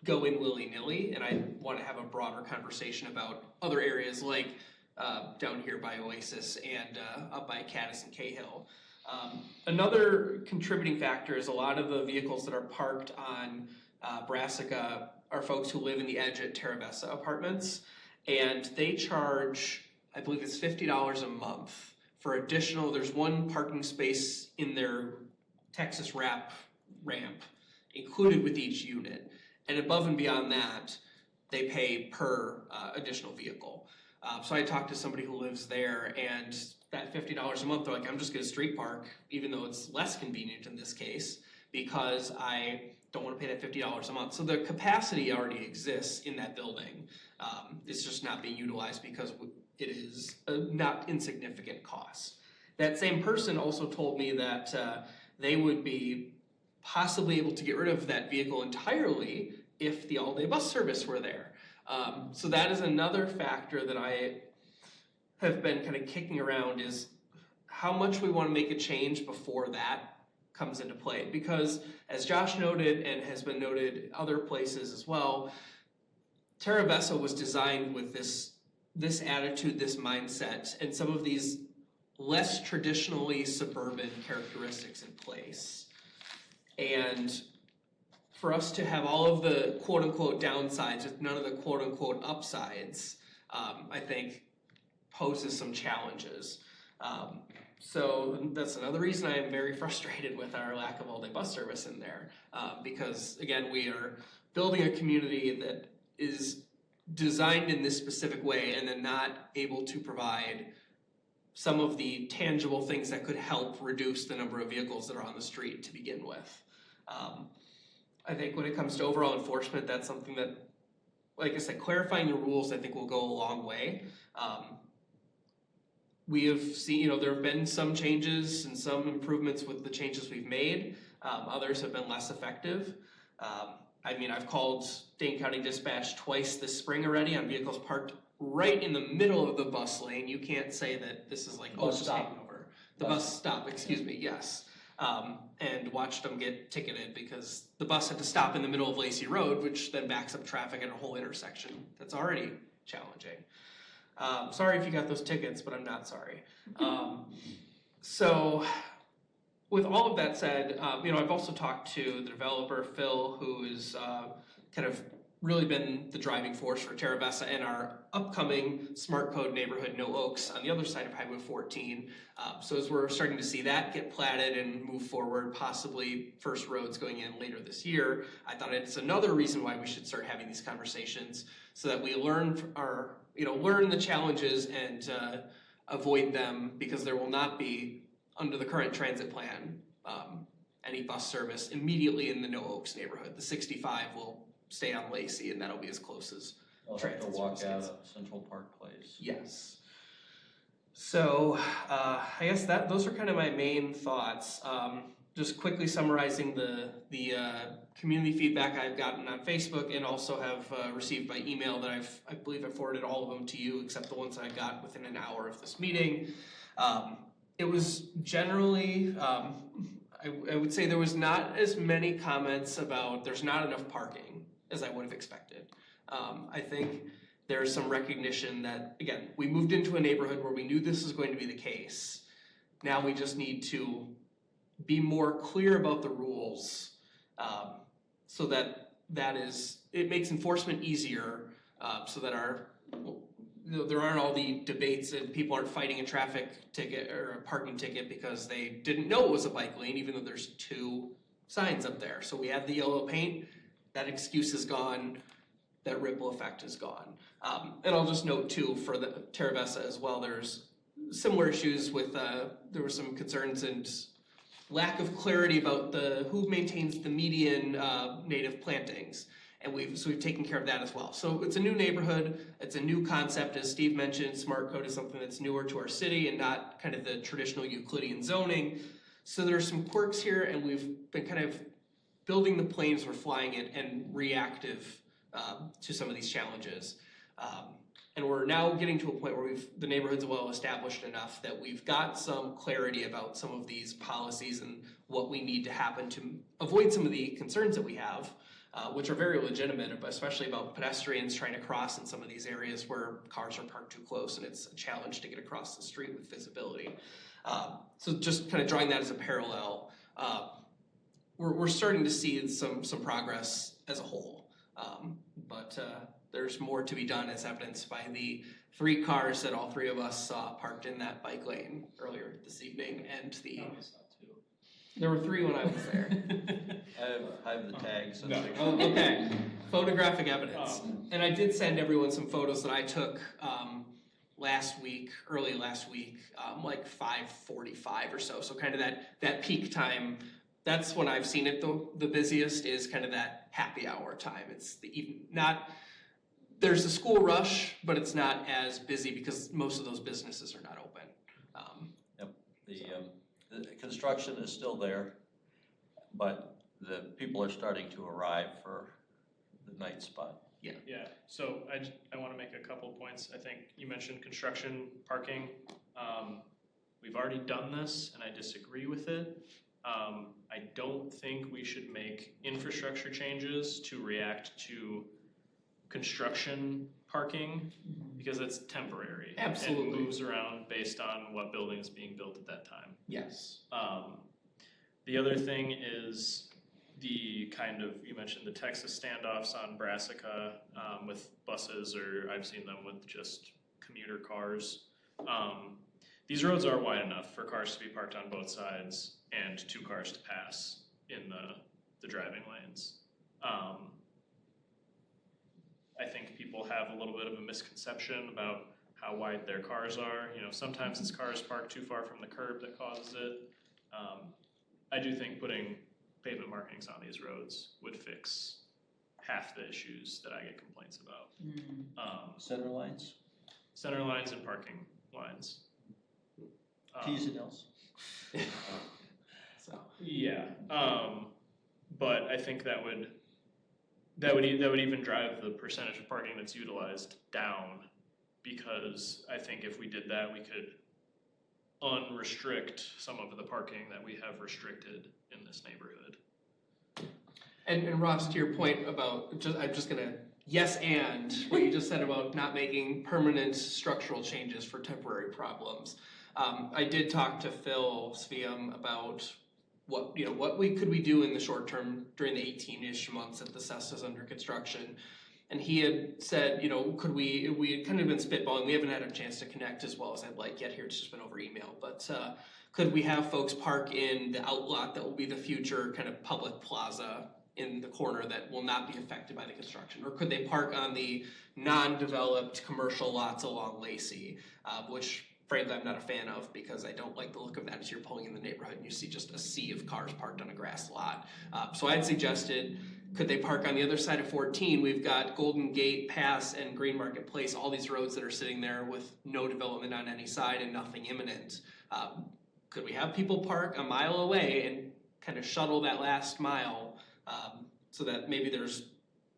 go in willy-nilly, and I want to have a broader conversation about other areas like down here by Oasis and up by Caddis and Cahill. Another contributing factor is a lot of the vehicles that are parked on Brassica are folks who live in the Edge at Terravessa Apartments, and they charge, I believe it's $50 a month for additional, there's one parking space in their Texas ramp included with each unit. And above and beyond that, they pay per additional vehicle. So I talked to somebody who lives there, and that $50 a month, they're like, I'm just gonna street park, even though it's less convenient in this case, because I don't wanna pay that $50 a month. So the capacity already exists in that building. It's just not being utilized because it is a not insignificant cost. That same person also told me that they would be possibly able to get rid of that vehicle entirely if the all-day bus service were there. So that is another factor that I have been kind of kicking around, is how much we want to make a change before that comes into play. Because as Josh noted, and has been noted other places as well, Terra Vesa was designed with this attitude, this mindset, and some of these less traditionally suburban characteristics in place. And for us to have all of the quote-unquote downsides with none of the quote-unquote upsides, I think poses some challenges. So that's another reason I am very frustrated with our lack of all-day bus service in there, because again, we are building a community that is designed in this specific way and then not able to provide some of the tangible things that could help reduce the number of vehicles that are on the street to begin with. I think when it comes to overall enforcement, that's something that, like I said, clarifying the rules I think will go a long way. We have seen, there have been some changes and some improvements with the changes we've made. Others have been less effective. I've called Dane County Dispatch twice this spring already on vehicles parked right in the middle of the bus lane. You can't say that this is like, oh, it's just hanging over. The bus stop, excuse me, yes. And watched them get ticketed because the bus had to stop in the middle of Lacey Road, which then backs up traffic at a whole intersection that's already challenging. Sorry if you got those tickets, but I'm not sorry. So with all of that said, I've also talked to the developer, Phil, who is kind of really been the driving force for Terra Vesa and our upcoming smart code neighborhood, No Oaks, on the other side of Highway 14. So as we're starting to see that get platted and move forward, possibly first roads going in later this year, I thought it's another reason why we should start having these conversations so that we learn the challenges and avoid them, because there will not be, under the current transit plan, any bus service immediately in the No Oaks neighborhood. The 65 will stay on Lacey, and that'll be as close as transit to walk service out gets. of Central Park Place. Yes. So I guess those are kind of my main thoughts. Just quickly summarizing the community feedback I've gotten on Facebook and also have received by email that I believe I forwarded all of them to you except the ones I got within an hour of this meeting. It was generally, I would say there was not as many comments about there's not enough parking as I would have expected. I think there's some recognition that, again, we moved into a neighborhood where we knew this was going to be the case. Now we just need to be more clear about the rules so that it makes enforcement easier so that there aren't all the debates and people aren't fighting a traffic ticket or a parking ticket because they didn't know it was a bike lane, even though there's 2 signs up there. So we have the yellow paint, that excuse is gone, that ripple effect is gone. And I'll just note too, for the Terra Vesa as well, there's similar issues with, there were some concerns and lack of clarity about who maintains the median native plantings. And we've taken care of that as well. So it's a new neighborhood, it's a new concept. As Steve mentioned, smart code is something that's newer to our city and not kind of the traditional Euclidean zoning. So there's some quirks here, and we've been kind of building the planes, we're flying it, and reactive to some of these challenges. And we're now getting to a point where the neighborhood's well established enough that we've got some clarity about some of these policies and what we need to happen to avoid some of the concerns that we have, which are very legitimate, especially about pedestrians trying to cross in some of these areas where cars are parked too close and it's a challenge to get across the street with visibility. So just kind of drawing that as a parallel, we're starting to see some progress as a whole, but there's more to be done, as evidenced by the 3 cars that all 3 of us saw parked in that bike lane earlier this evening, and there were 3 when I was there. I have the tags. Oh, okay. Photographic evidence. And I did send everyone some photos that I took early last week, like 5:45 or so. So kind of that peak time. That's when I've seen it the busiest, is kind of that happy hour time. It's there's a school rush, but it's not as busy because most of those businesses are not open. The construction is still there, but the people are starting to arrive for night spot. Yeah, so I want to make a couple points. I think you mentioned construction parking. We've already done this and I disagree with it. I don't think we should make infrastructure changes to react to construction parking because it's temporary. Absolutely. It moves around based on what building is being built at that time. Yes. The other thing is the kind of, you mentioned the Texas standoffs on Brassica with buses, or I've seen them with just commuter cars. These roads are wide enough for cars to be parked on both sides and 2 cars to pass in the driving lanes. I think people have a little bit of a misconception about how wide their cars are. You know, sometimes it's cars parked too far from the curb that causes it. I do think putting pavement markings on these roads would fix half the issues that I get complaints about. Center lines, Center lines and parking lines. T's and L's. So. Yeah, but I think that would even drive the percentage of parking that's utilized down, because I think if we did that, we could unrestrict some of the parking that we have restricted in this neighborhood. And Ross, to your point about, I'm just gonna yes and what you just said about not making permanent structural changes for temporary problems. I did talk to Phil Sviam about what could we do in the short term during the 18-ish months that the CEST is under construction. And he had said, we had kind of been spitballing, we haven't had a chance to connect as well as I'd like yet here, it's just been over email, but could we have folks park in the outlot that will be the future kind of public plaza in the corner that will not be affected by the construction? Or could they park on the non-developed commercial lots along Lacey, which frankly I'm not a fan of because I don't like the look of that as you're pulling in the neighborhood and you see just a sea of cars parked on a grass lot. So I'd suggested, could they park on the other side of 14? We've got Golden Gate Pass and Green Market Place, all these roads that are sitting there with no development on any side and nothing imminent. Could we have people park a mile away and kind of shuttle that last mile so that maybe there's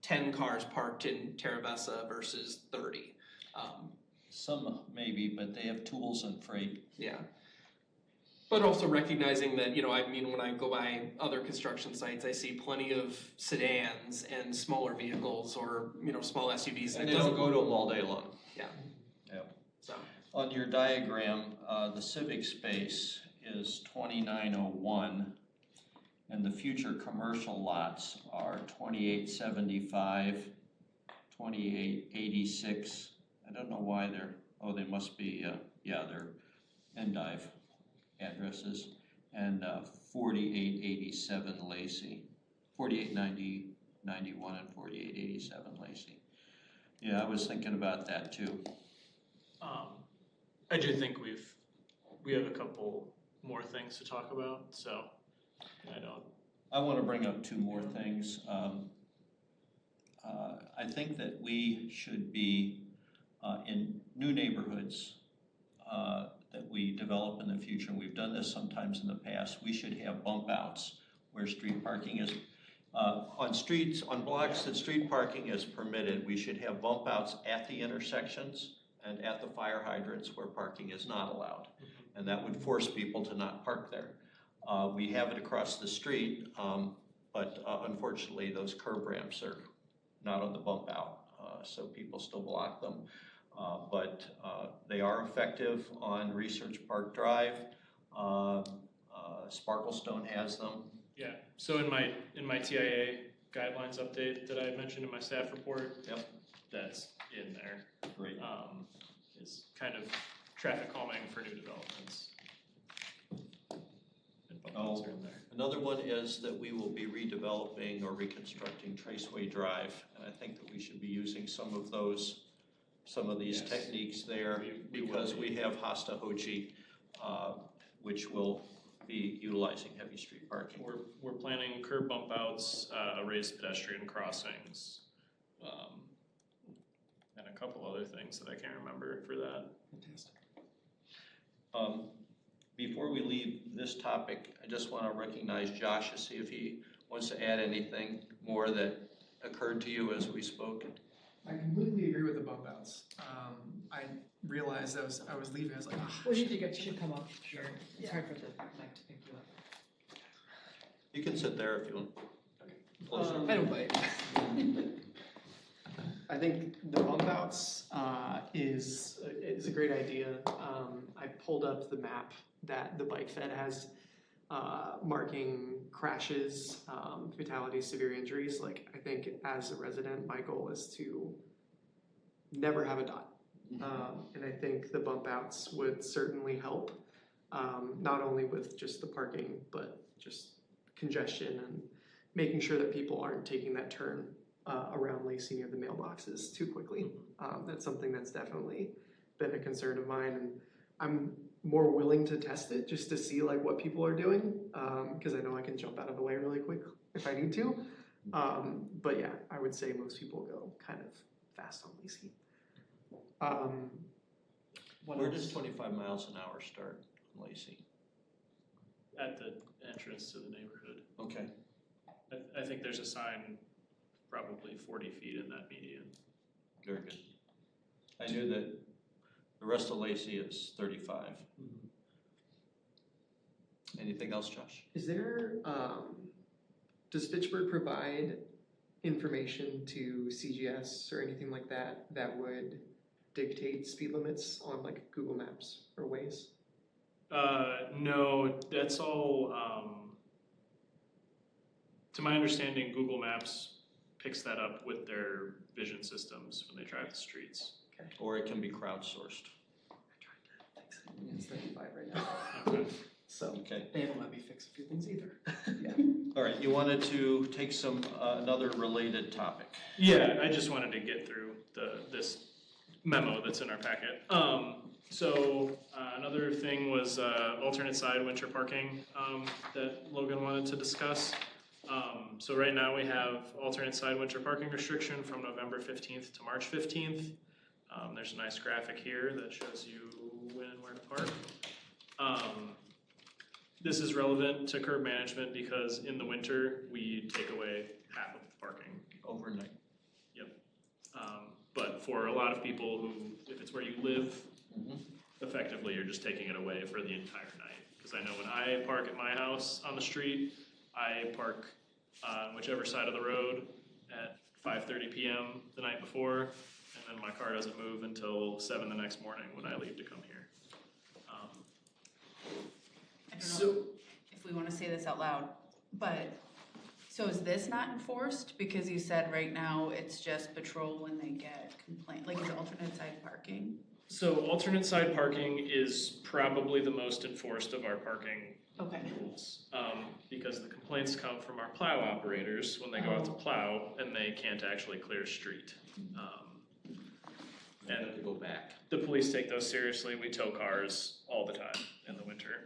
10 cars parked in Terravessa versus 30? Some maybe, but they have tools and freight. Yeah. But also recognizing that, when I go by other construction sites, I see plenty of sedans and smaller vehicles or, small SUVs. And they don't go to them all day long. Yeah. Yep. So. On your diagram, the civic space is 2901, and the future commercial lots are 2875, 2886. I don't know why they must be, they're endive addresses, and 4887 Lacey, 4891 and 4887 Lacey. Yeah, I was thinking about that too. I do think we have a couple more things to talk about, so I want to bring up 2 more things. I think that we should be in new neighborhoods that we develop in the future, and we've done this sometimes in the past, we should have bump outs where street parking is, on blocks that street parking is permitted, we should have bump outs at the intersections and at the fire hydrants where parking is not allowed. And that would force people to not park there. We have it across the street, but unfortunately those curb ramps are not on the bump out, so people still block them. But they are effective on Research Park Drive. Sparklestone has them. Yeah, so in my TIA guidelines update that I mentioned in my staff report, Yep. That's in there. Great. Is kind of traffic calming for new developments. And bump outs are in there. Another one is that we will be redeveloping or reconstructing Traceway Drive, and I think that we should be using some of these Yes. techniques there because we have Hastahoji, which will be utilizing heavy street parking. We're planning curb bump outs, raised pedestrian crossings, and a couple other things that I can't remember for that. Fantastic. Before we leave this topic, I just want to recognize Josh to see if he wants to add anything more that occurred to you as we spoke? I completely agree with the bump outs. I realized I was leaving, I was like, ah. Well, you should come up, sure. It's hard for the mic to pick you up. You can sit there if you want. Closer. I don't bite. I think the bump outs is a great idea. I pulled up the map that the bike fed has marking crashes, fatalities, severe injuries. Like, I think as a resident, my goal is to never have a dot. And I think the bump outs would certainly help, not only with just the parking, but just congestion and making sure that people aren't taking that turn around Lacey near the mailboxes too quickly. That's something that's definitely been a concern of mine, and I'm more willing to test it just to see like what people are doing, because I know I can jump out of the way really quick if I need to. But yeah, I would say most people go kind of fast on Lacey. Where does 25 miles an hour start on Lacey? At the entrance to the neighborhood. Okay. I think there's a sign probably 40 feet in that median. Very good. I knew that the rest of Lacey is 35. Anything else, Josh? Is there, does Fitchburg provide information to CGS or anything like that that would dictate speed limits on like Google Maps or Waze? No, that's all, to my understanding, Google Maps picks that up with their vision systems when they drive the streets. Okay. Or it can be crowdsourced. It's 35 right now. Okay. So Okay. they haven't let me fix a few things either. All right, you wanted to take some, another related topic. Yeah, I just wanted to get through this memo that's in our packet. Another thing was alternate side winter parking that Logan wanted to discuss. So right now we have alternate side winter parking restriction from November 15th to March 15th. There's a nice graphic here that shows you when and where to park. This is relevant to curb management because in the winter, we take away half of the parking. Overnight. Yep. But for a lot of people who, if it's where you live, effectively you're just taking it away for the entire night. Because I know when I park at my house on the street, I park on whichever side of the road at 5:30 p.m. the night before, and then my car doesn't move until 7 the next morning when I leave to come here. I don't know if we wanna say this out loud, but, so is this not enforced? Because you said right now it's just patrol when they get complaint, like is alternate side parking? So alternate side parking is probably the most enforced of our parking Okay. rules. Because the complaints come from our plow operators when they go out to plow and they can't actually clear a street. And to go back. the police take those seriously. We tow cars all the time in the winter.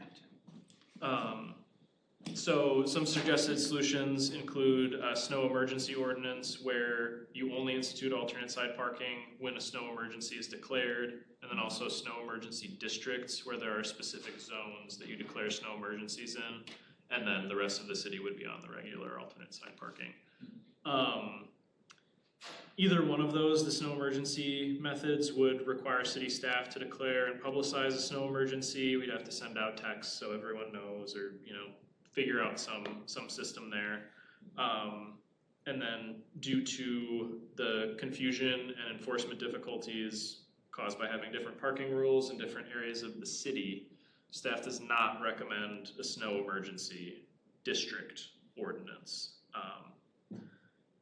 So some suggested solutions include a snow emergency ordinance where you only institute alternate side parking when a snow emergency is declared, and then also snow emergency districts where there are specific zones that you declare snow emergencies in, and then the rest of the city would be on the regular alternate side parking. Either one of those, the snow emergency methods, would require city staff to declare and publicize a snow emergency. We'd have to send out texts so everyone knows, or figure out some system there. And then due to the confusion and enforcement difficulties caused by having different parking rules in different areas of the city, staff does not recommend a snow emergency district ordinance.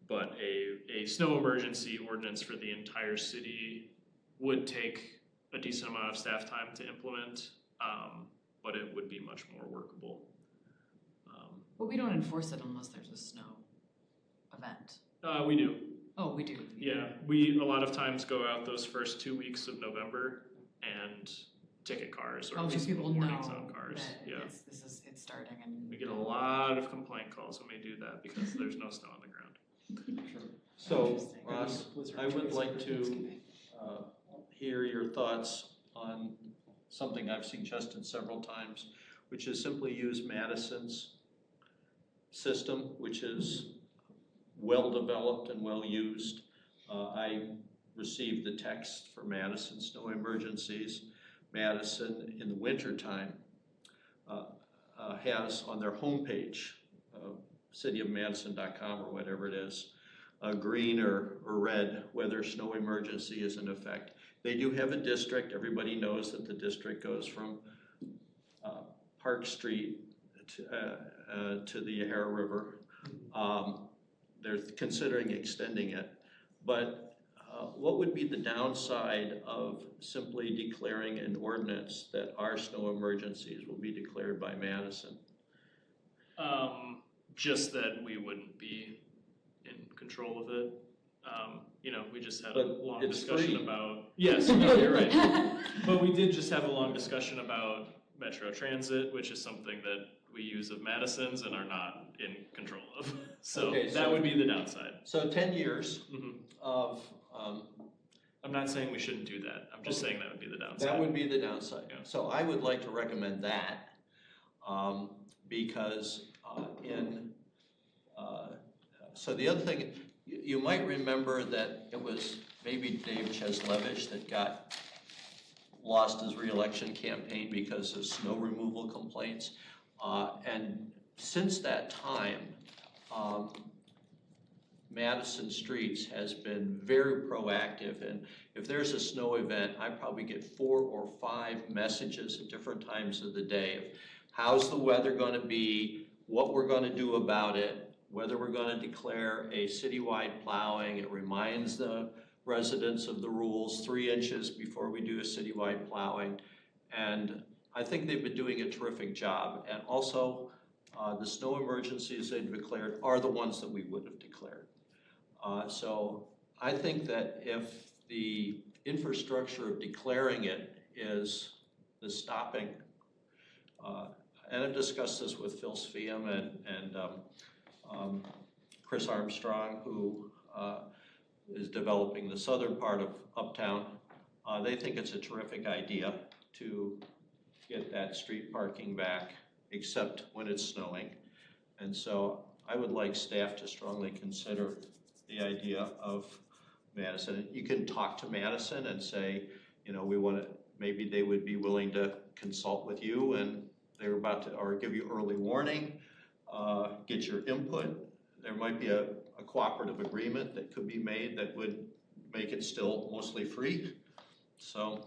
But a snow emergency ordinance for the entire city would take a decent amount of staff time to implement, but it would be much more workable. But we don't enforce it unless there's a snow event. We do. Oh, we do. Yeah, we a lot of times go out those first 2 weeks of November and ticket cars, or Oh, at so least people warnings know on cars. that Yeah, it's starting and. we get a lot of complaint calls when we do that because there's no snow on the ground. So, Interesting. Ross, I would like to hear your thoughts on something I've suggested several times, which is simply use Madison's system, which is well-developed and well-used. I received the text for Madison snow emergencies. Madison, in the wintertime, has on their homepage, cityofmadison.com or whatever it is, green or red whether snow emergency is in effect. They do have a district. Everybody knows that the district goes from Park Street to the Yahara River. They're considering extending it. But what would be the downside of simply declaring an ordinance that our snow emergencies will be declared by Madison? Just that we wouldn't be in control of it. You know, we just had a But long it's discussion free. about, yes, no, you're right. But we did just have a long discussion about Metro Transit, which is something that we use of Madison's and are not in control of. So Okay, that so- would be the downside. So 10 years Mhm. of, I'm not saying we shouldn't do that. I'm just Okay. saying that would be the downside. that would be the downside. Yeah. So I would like to recommend that, because so the other thing, you might remember that it was maybe Dave Cheslevich that lost his reelection campaign because of snow removal complaints. And since that time, Madison Streets has been very proactive, and if there's a snow event, I probably get 4 or 5 messages at different times of the day of how's the weather gonna be, what we're gonna do about it, whether we're gonna declare a citywide plowing. It reminds the residents of the rules 3 inches before we do a citywide plowing. And I think they've been doing a terrific job. And also, the snow emergencies they've declared are the ones that we would have declared. So I think that if the infrastructure of declaring it is the stopping, and I've discussed this with Phil Sviam and Chris Armstrong, who is developing the southern part of Uptown. They think it's a terrific idea to get that street parking back, except when it's snowing. And so I would like staff to strongly consider the idea of Madison. You can talk to Madison and say, you know, we want to, maybe they would be willing to consult with you and they're about to, or give you early warning, get your input. There might be a cooperative agreement that could be made that would make it still mostly free. So.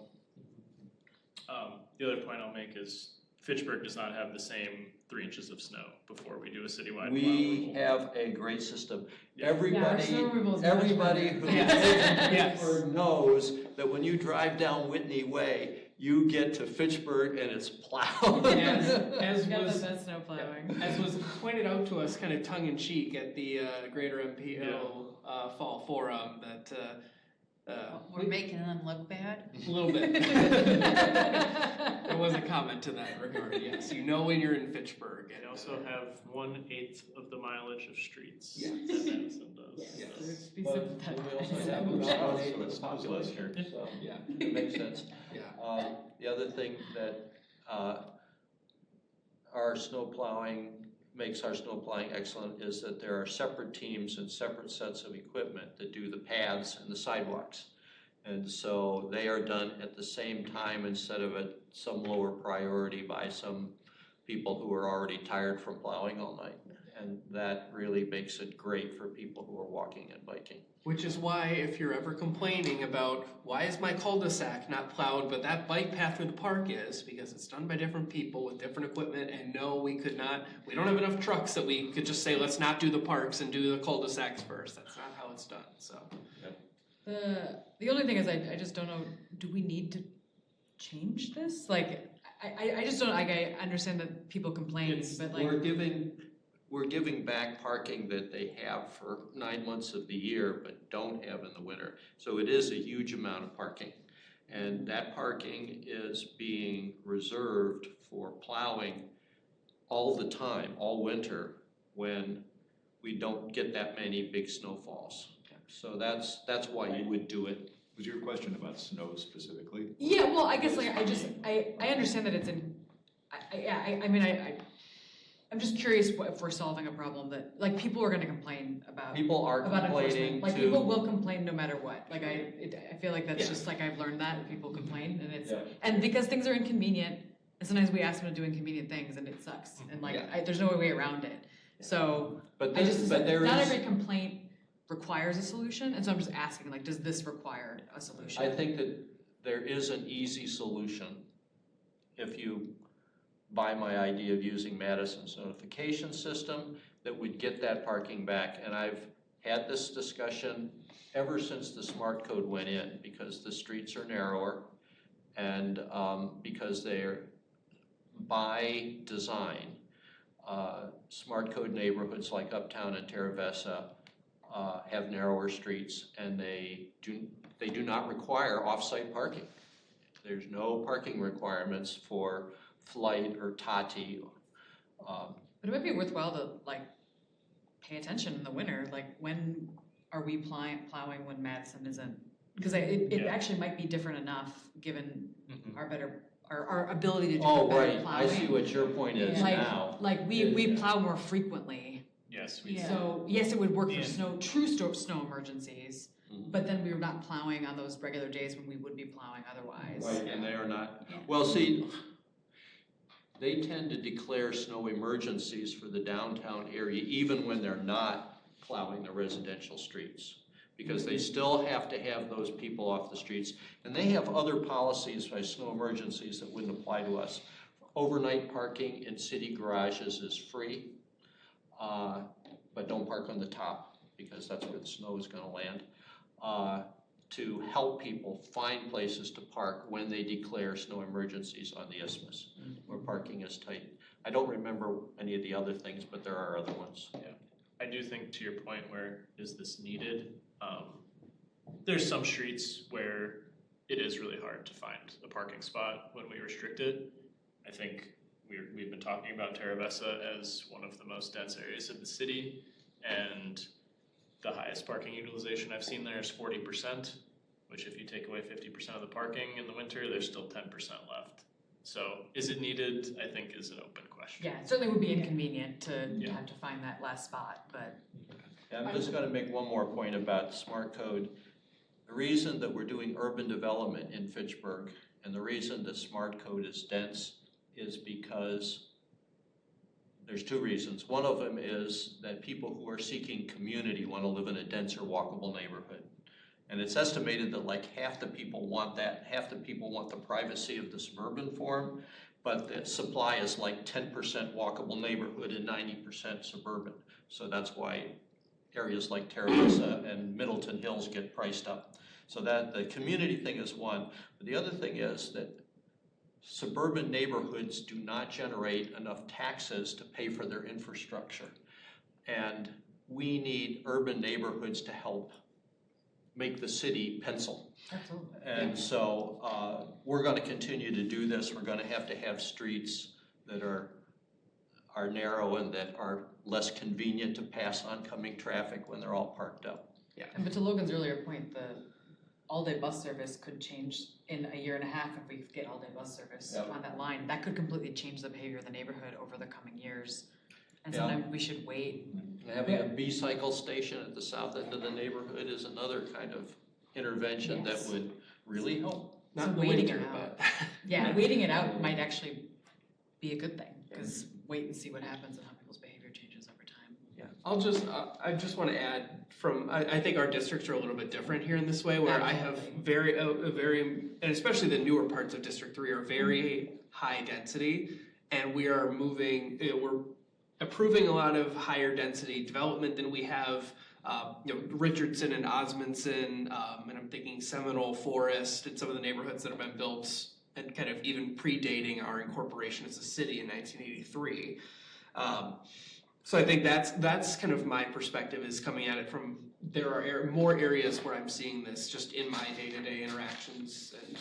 The other point I'll make is Fitchburg does not have the same 3 inches of snow before we do a citywide plow We removal. have a great system. Yeah. Everybody, snow removal is much everybody better. who Yes. lives in Yes. Fitchburg knows that when you drive down Whitney Way, you get to Fitchburg and it's plowed. As Got the was, best snow plowing. as was pointed out to us kind of tongue in cheek at the Greater MPO Fall Forum, that We're making them look bad. a little bit. There was a comment to that regard, yes. You know when you're in Fitchburg. They also have 1/8 of the mileage of streets Yes. that Madison does. Yes. So- Let's be But sympathetic. we also have about 1/8 of the population, so Yeah, it makes sense. yeah. The other thing that our snow plowing makes our snow plowing excellent is that there are separate teams and separate sets of equipment that do the paths and the sidewalks. And so they are done at the same time instead of at some lower priority by some people who are already tired from plowing all night. And that really makes it great for people who are walking and biking. Which is why if you're ever complaining about, why is my cul-de-sac not plowed, but that bike path through the park is, because it's done by different people with different equipment, and no, we don't have enough trucks that we could just say, let's not do the parks and do the cul-de-sacs first. That's not how it's done, so. The only thing is I just don't know, do we need to change this? Like, I just don't, like, I understand that people complain, but like. We're giving back parking that they have for 9 months of the year, but don't have in the winter. So it is a huge amount of parking. And that parking is being reserved for plowing all the time, all winter, when we don't get that many big snowfalls. So that's why you would do it. Was your question about snow specifically? Yeah, well, I guess like I understand that it's in, I I'm just curious if we're solving a problem that, like, people are gonna complain about People are enforcement. complaining Like, to. people will complain no matter what, like, I feel like that's Yeah. just, like, I've learned that, people complain, and it's, Yeah. and because things are inconvenient, and sometimes we ask them to do inconvenient things, and it sucks, and like, Yeah. there's no way around it. So, But I this, just, but there not is, every complaint requires a solution, and so I'm just asking, like, does this require a solution? I think that there is an easy solution if you buy my idea of using Madison's notification system that would get that parking back. And I've had this discussion ever since the smart code went in, because the streets are narrower and because they're by design. Smart code neighborhoods like Uptown and Terravesa have narrower streets, and they do not require off-site parking. There's no parking requirements for Flight or Tati. But it might be worthwhile to, like, pay attention in the winter, like, when are we plowing when Madison isn't? Because it Yeah. actually might be different enough, given Mhm. our ability to do Oh, better right, plowing. I see what your point is Like- now. Like, we plow more frequently, Yes, we Yeah. so yes, it would work for Yeah. true snow emergencies, Mhm. but then we were not plowing on those regular days when we would be plowing otherwise. Right, and they are not, Yeah. well, see, they tend to declare snow emergencies for the downtown area, even when they're not plowing the residential streets. Because they still have to have those people off the streets, and they have other policies by snow emergencies that wouldn't apply to us. Overnight parking in city garages is free, but don't park on the top, because that's where the snow is gonna land. To help people find places to park when they declare snow emergencies on the isthmus, where parking is tight. I don't remember any of the other things, but there are other ones. I do think, to your point, where is this needed? There's some streets where it is really hard to find a parking spot when we restrict it. I think we've been talking about Terravesa as one of the most dense areas of the city, and the highest parking utilization I've seen there is 40%, which if you take away 50% of the parking in the winter, there's still 10% left. So is it needed, I think, is an open question. Yeah, it certainly would be inconvenient to Yeah. have to find that last spot, but. And I'm just gonna make one more point about smart code. The reason that we're doing urban development in Fitchburg, and the reason that smart code is dense, is because there's two reasons. One of them is that people who are seeking community want to live in a denser, walkable neighborhood. And it's estimated that like half the people want that, half the people want the privacy of the suburban form, but the supply is like 10% walkable neighborhood and 90% suburban. So that's why areas like Terravesa and Middleton Hills get priced up. So that the community thing is one, but the other thing is that suburban neighborhoods do not generate enough taxes to pay for their infrastructure. And we need urban neighborhoods to help make the city pencil. Absolutely. And so we're gonna continue to do this. We're gonna have streets that are narrow and that are less convenient to pass oncoming traffic when they're all parked up. And but to Logan's earlier point, the all-day bus service could change in a year and a half if we get all-day bus service Yep. on that line. That could completely change the behavior of the neighborhood over the coming years. And Yeah. sometimes we should wait. And having a B-cycle station at the south end of the neighborhood is another kind of intervention that Yes. would really help. Not So in the waiting winter, it out. but. Yeah, waiting it out might actually be a good thing, because wait and see what happens and how people's behavior changes over time. Yeah, I just want to add I think our districts are a little bit different here in this way, where I have Absolutely. and especially the newer parts of District 3 are very high density, and we are moving, we're approving a lot of higher density development than we have, Richardson and Osmondson, and I'm thinking Seminole Forest and some of the neighborhoods that have been built and kind of even predating our incorporation as a city in 1983. So I think that's kind of my perspective, is coming at it from, there are more areas where I'm seeing this just in my day-to-day interactions and,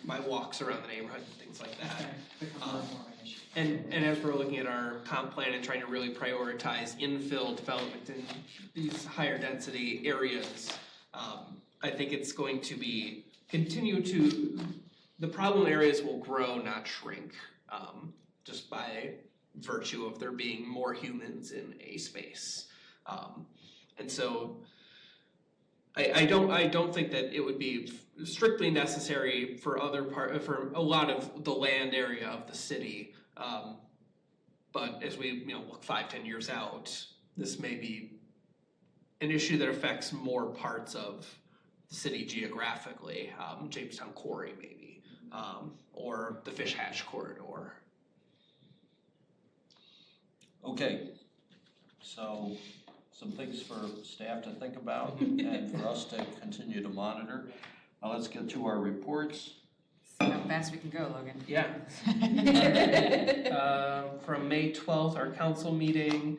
my walks around the neighborhood and things like that. Become more and more of an issue. And as we're looking at our comp plan and trying to really prioritize infill development in these higher density areas, I think it's going to be, the problem areas will grow, not shrink, just by virtue of there being more humans in a space. And so I don't think that it would be strictly necessary for for a lot of the land area of the city. But as we look 5-10 years out, this may be an issue that affects more parts of the city geographically, Jamestown Quarry maybe, or the Fish Hatch corridor. Okay, so some things for staff to think about and for us to continue to monitor. Now let's get to our reports. See how fast we can go, Logan. Yeah. From May 12th, our council meeting.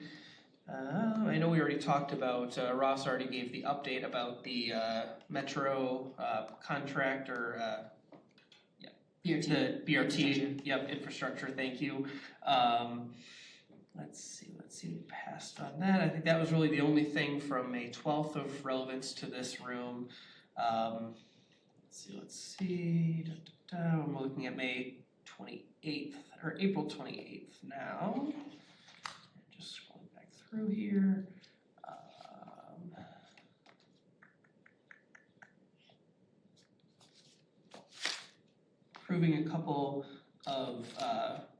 I know we already talked about, Ross already gave the update about the Metro contract or BRT. the BRT, yep, infrastructure, thank you. Let's see, we passed on that. I think that was really the only thing from May 12th of relevance to this room. Let's see. I'm looking at May 28th, or April 28th now. Just scrolling back through here. Approving a couple of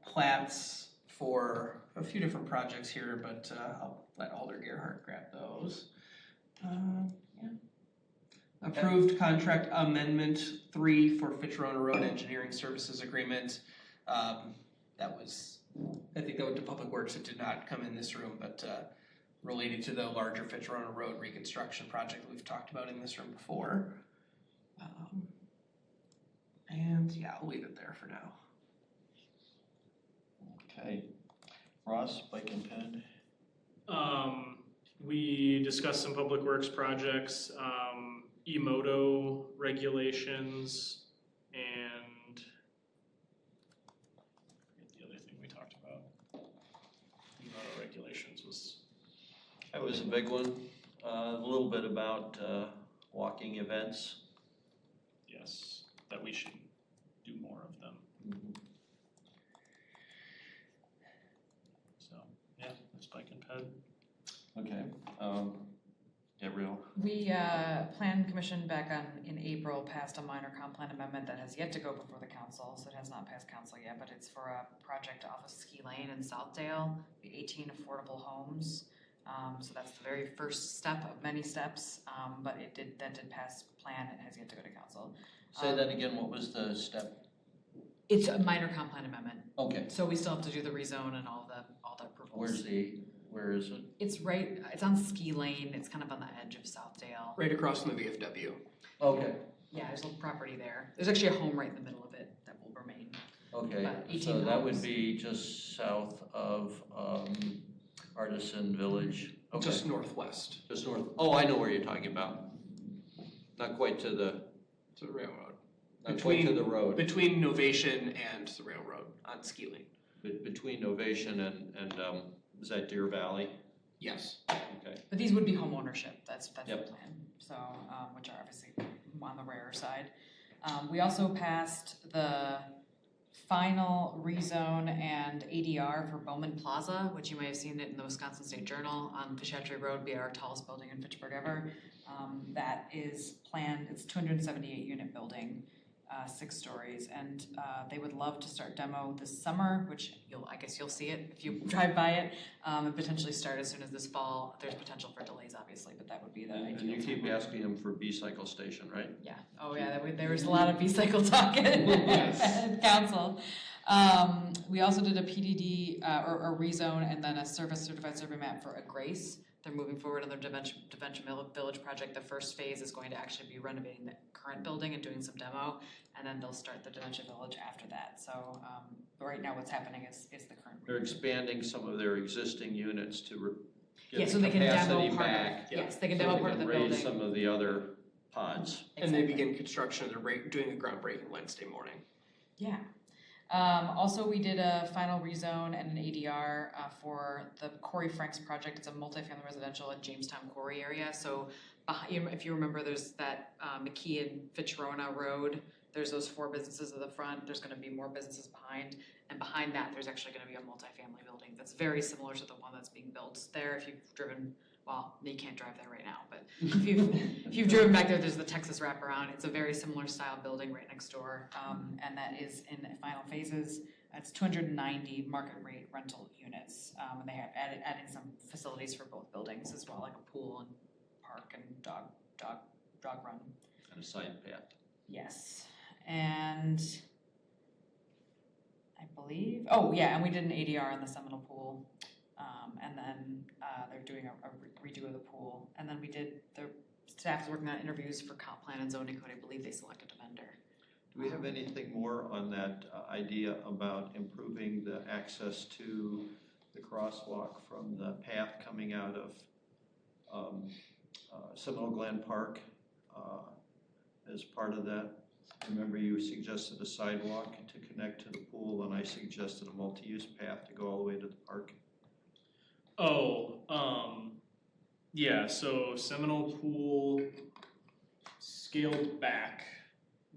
plats for a few different projects here, but I'll let Alder Gerhardt grab those. Approved contract amendment 3 for Fitchburg Road Engineering Services Agreement. That was, I think that went to Public Works. It did not come in this room, but related to the larger Fitchburg Road reconstruction project we've talked about in this room before. And yeah, I'll leave it there for now. Okay, Ross, bike and ped. We discussed some public works projects, E-moto regulations, and the other thing we talked about. E-moto regulations was. That was a big one. A little bit about walking events. Yes, that we should do more of them. So, yeah, that's bike and ped. Okay, Gabrielle. We, Plan Commission back in April passed a minor comp plan amendment that has yet to go before the council, so it has not passed council yet, but it's for a project off of Ski Lane in Southdale, the 18 affordable homes. So that's the very first step of many steps, but that did pass plan, it has yet to go to council. Say that again, what was the step? It's a minor comp plan amendment, Okay, so we still have to do the rezone and all the approvals. where is it? It's on Ski Lane, it's kind of on the edge of Southdale. Right across from the VFW. Okay, Yeah, there's a little property there. There's actually a home right in the middle of it that will remain. okay, About 18 so that would homes. be just south of Artisan Village. Okay. Just northwest Just north, oh, I know where you're talking about. Not quite to the, to the railroad. not quite to the road. Between Novation and the railroad on Ski Lane. Between Novation and is that Deer Valley? Yes. Okay, But these would be home ownership, that's the Yep. plan, so, which are obviously on the rarer side. We also passed the final rezone and ADR for Bowman Plaza, which you may have seen it in the Wisconsin State Journal on Fish Hatchery Road, be our tallest building in Fitchburg ever. That is planned, it's 278 unit building, 6 stories, and they would love to start demo this summer, which I guess you'll see it if you drive by it, and potentially start as soon as this fall. There's potential for delays, obviously, but that would be the ideal. and you keep timeline. asking them for B-cycle station, right? Yeah, oh yeah, there was a lot of B-cycle talk at council. We also did a PDD, or a rezone, and then a certified survey map for a Grace. They're moving forward on their Devention Village project. The first phase is going to actually be renovating the current building and doing some demo, and then they'll start the Devention Village after that. So, but right now what's happening is the current. They're expanding some of their existing units to Yeah, get so the they can demo capacity part of back. it. Yes, they can So demo they part of the can raise building. some of the other pods. And they Exactly. begin construction, they're doing a groundbreaking Wednesday morning. Yeah. Also, we did a final rezone and an ADR for the Corey Franks project. It's a multifamily residential in Jamestown Corey area. So if you remember, there's that McKee and Fitchrona Road there's those 4 businesses at the front, there's gonna be more businesses behind, and behind that, there's actually gonna be a multifamily building that's very similar to the one that's being built there. If you've driven, well, you can't drive there right now, but if you've driven back there, there's the Texas wraparound. It's a very similar style building right next door, and that is in the final phases. It's 290 market rate rental units, and they have adding some facilities for both buildings as well, like a pool and park and dog run. And a side path. Yes, and I believe, oh yeah, and we did an ADR in the Seminole Pool, and then they're doing a redo of the pool, and then the staff is working on interviews for comp plan and zoning code. I believe they selected a vendor. Do we have anything more on that idea about improving the access to the crosswalk from the path coming out of Seminole Glen Park as part of that? Remember you suggested a sidewalk to connect to the pool, and I suggested a multi-use path to go all the way to the park. Yeah, so Seminole Pool scaled back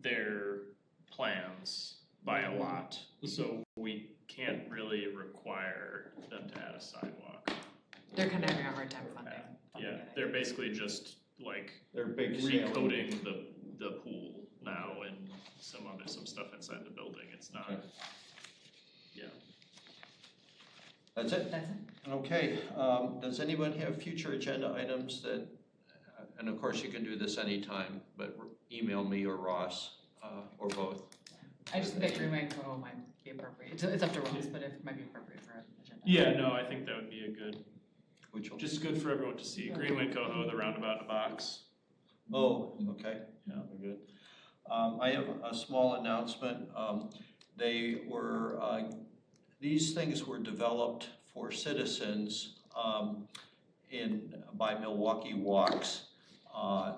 their plans by a lot, so we can't really require them to add a sidewalk. They're kind of having a hard time funding Yeah, it. they're basically just like They're big recoding the pool now and some stuff inside the building. It's not, Okay. yeah. That's it? That's it. Okay, does anyone have future agenda items that, and of course you can do this anytime, but email me or Ross, or both. I just think that Greenway Co. might be appropriate. It's up to Ross, but it might be appropriate for an agenda. Yeah, no, I think that would be a good, Which one? just good for everyone to see. Greenway Coho, the roundabout in a box. Oh, okay. Yeah. Very good. I have a small announcement. They were, these things were developed for citizens by Milwaukee Walks.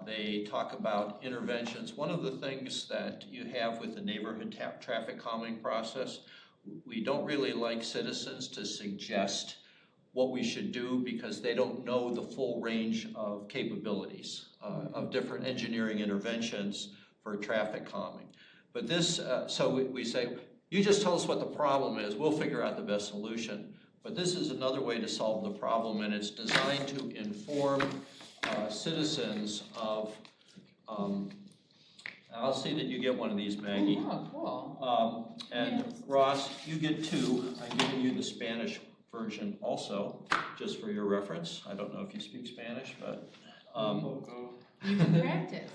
They talk about interventions. One of the things that you have with the neighborhood traffic calming process, we don't really like citizens to suggest what we should do because they don't know the full range of capabilities of different engineering interventions for traffic calming. But this, so we say, you just tell us what the problem is, we'll figure out the best solution. But this is another way to solve the problem, and it's designed to inform citizens of, I'll see that you get one of these, Maggie. Oh, cool. And Yes. Ross, you get 2. I'm giving you the Spanish version also, just for your reference. I don't know if you speak Spanish, but. You can practice.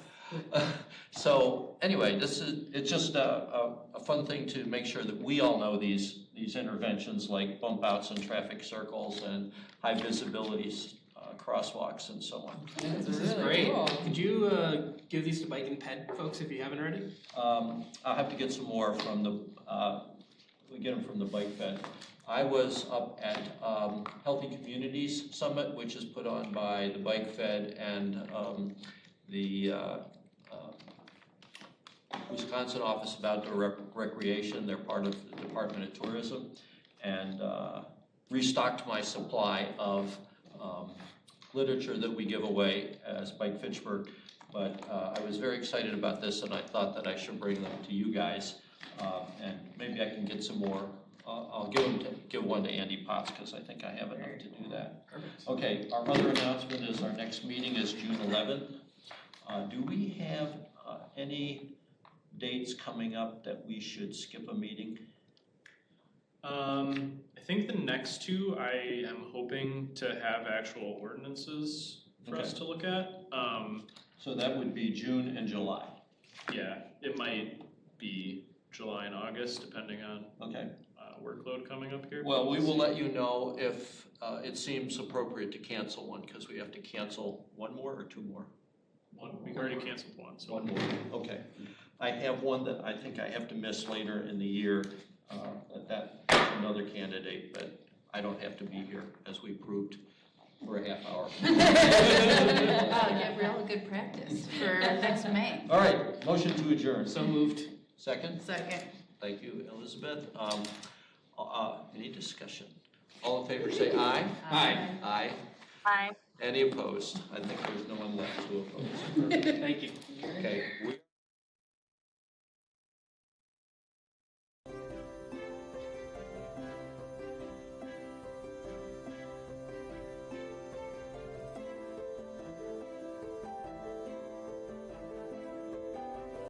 So anyway, it's just a fun thing to make sure that we all know these interventions like bump outs and traffic circles and high visibility crosswalks and so on. This is really great. cool. Could you give these to Bike and Ped folks if you haven't already? I'll have to get some more from we get them from the Bike Fed. I was up at Healthy Communities Summit, which is put on by the Bike Fed and the Wisconsin Office of Outdoor Recreation. They're part of the Department of Tourism, and restocked my supply of literature that we give away as Bike Fitchburg. But I was very excited about this, and I thought that I should bring them to you guys, and maybe I can get some more. I'll give one to Andy Potts because I think I have enough to do that. Okay, our other announcement is our next meeting is June 11th. Do we have any dates coming up that we should skip a meeting? I think the next 2, I am hoping to have actual ordinances for us to look at. So that would be June and July. Yeah, it might be July and August, depending on Okay. workload coming up here. Well, we will let you know if it seems appropriate to cancel one, because we have to cancel one more or 2 more? One, we already canceled one, so. One more, okay. I have one that I think I have to miss later in the year. That's another candidate, but I don't have to be here, as we proved, for a half hour. Gabrielle, good practice for next May. All right, motion to adjourn. So moved. Second? Second. Thank you, Elizabeth. Any discussion? All in favor say aye. Aye. Aye. Aye. Any opposed? I think there's no one left to oppose. Thank you. Okay.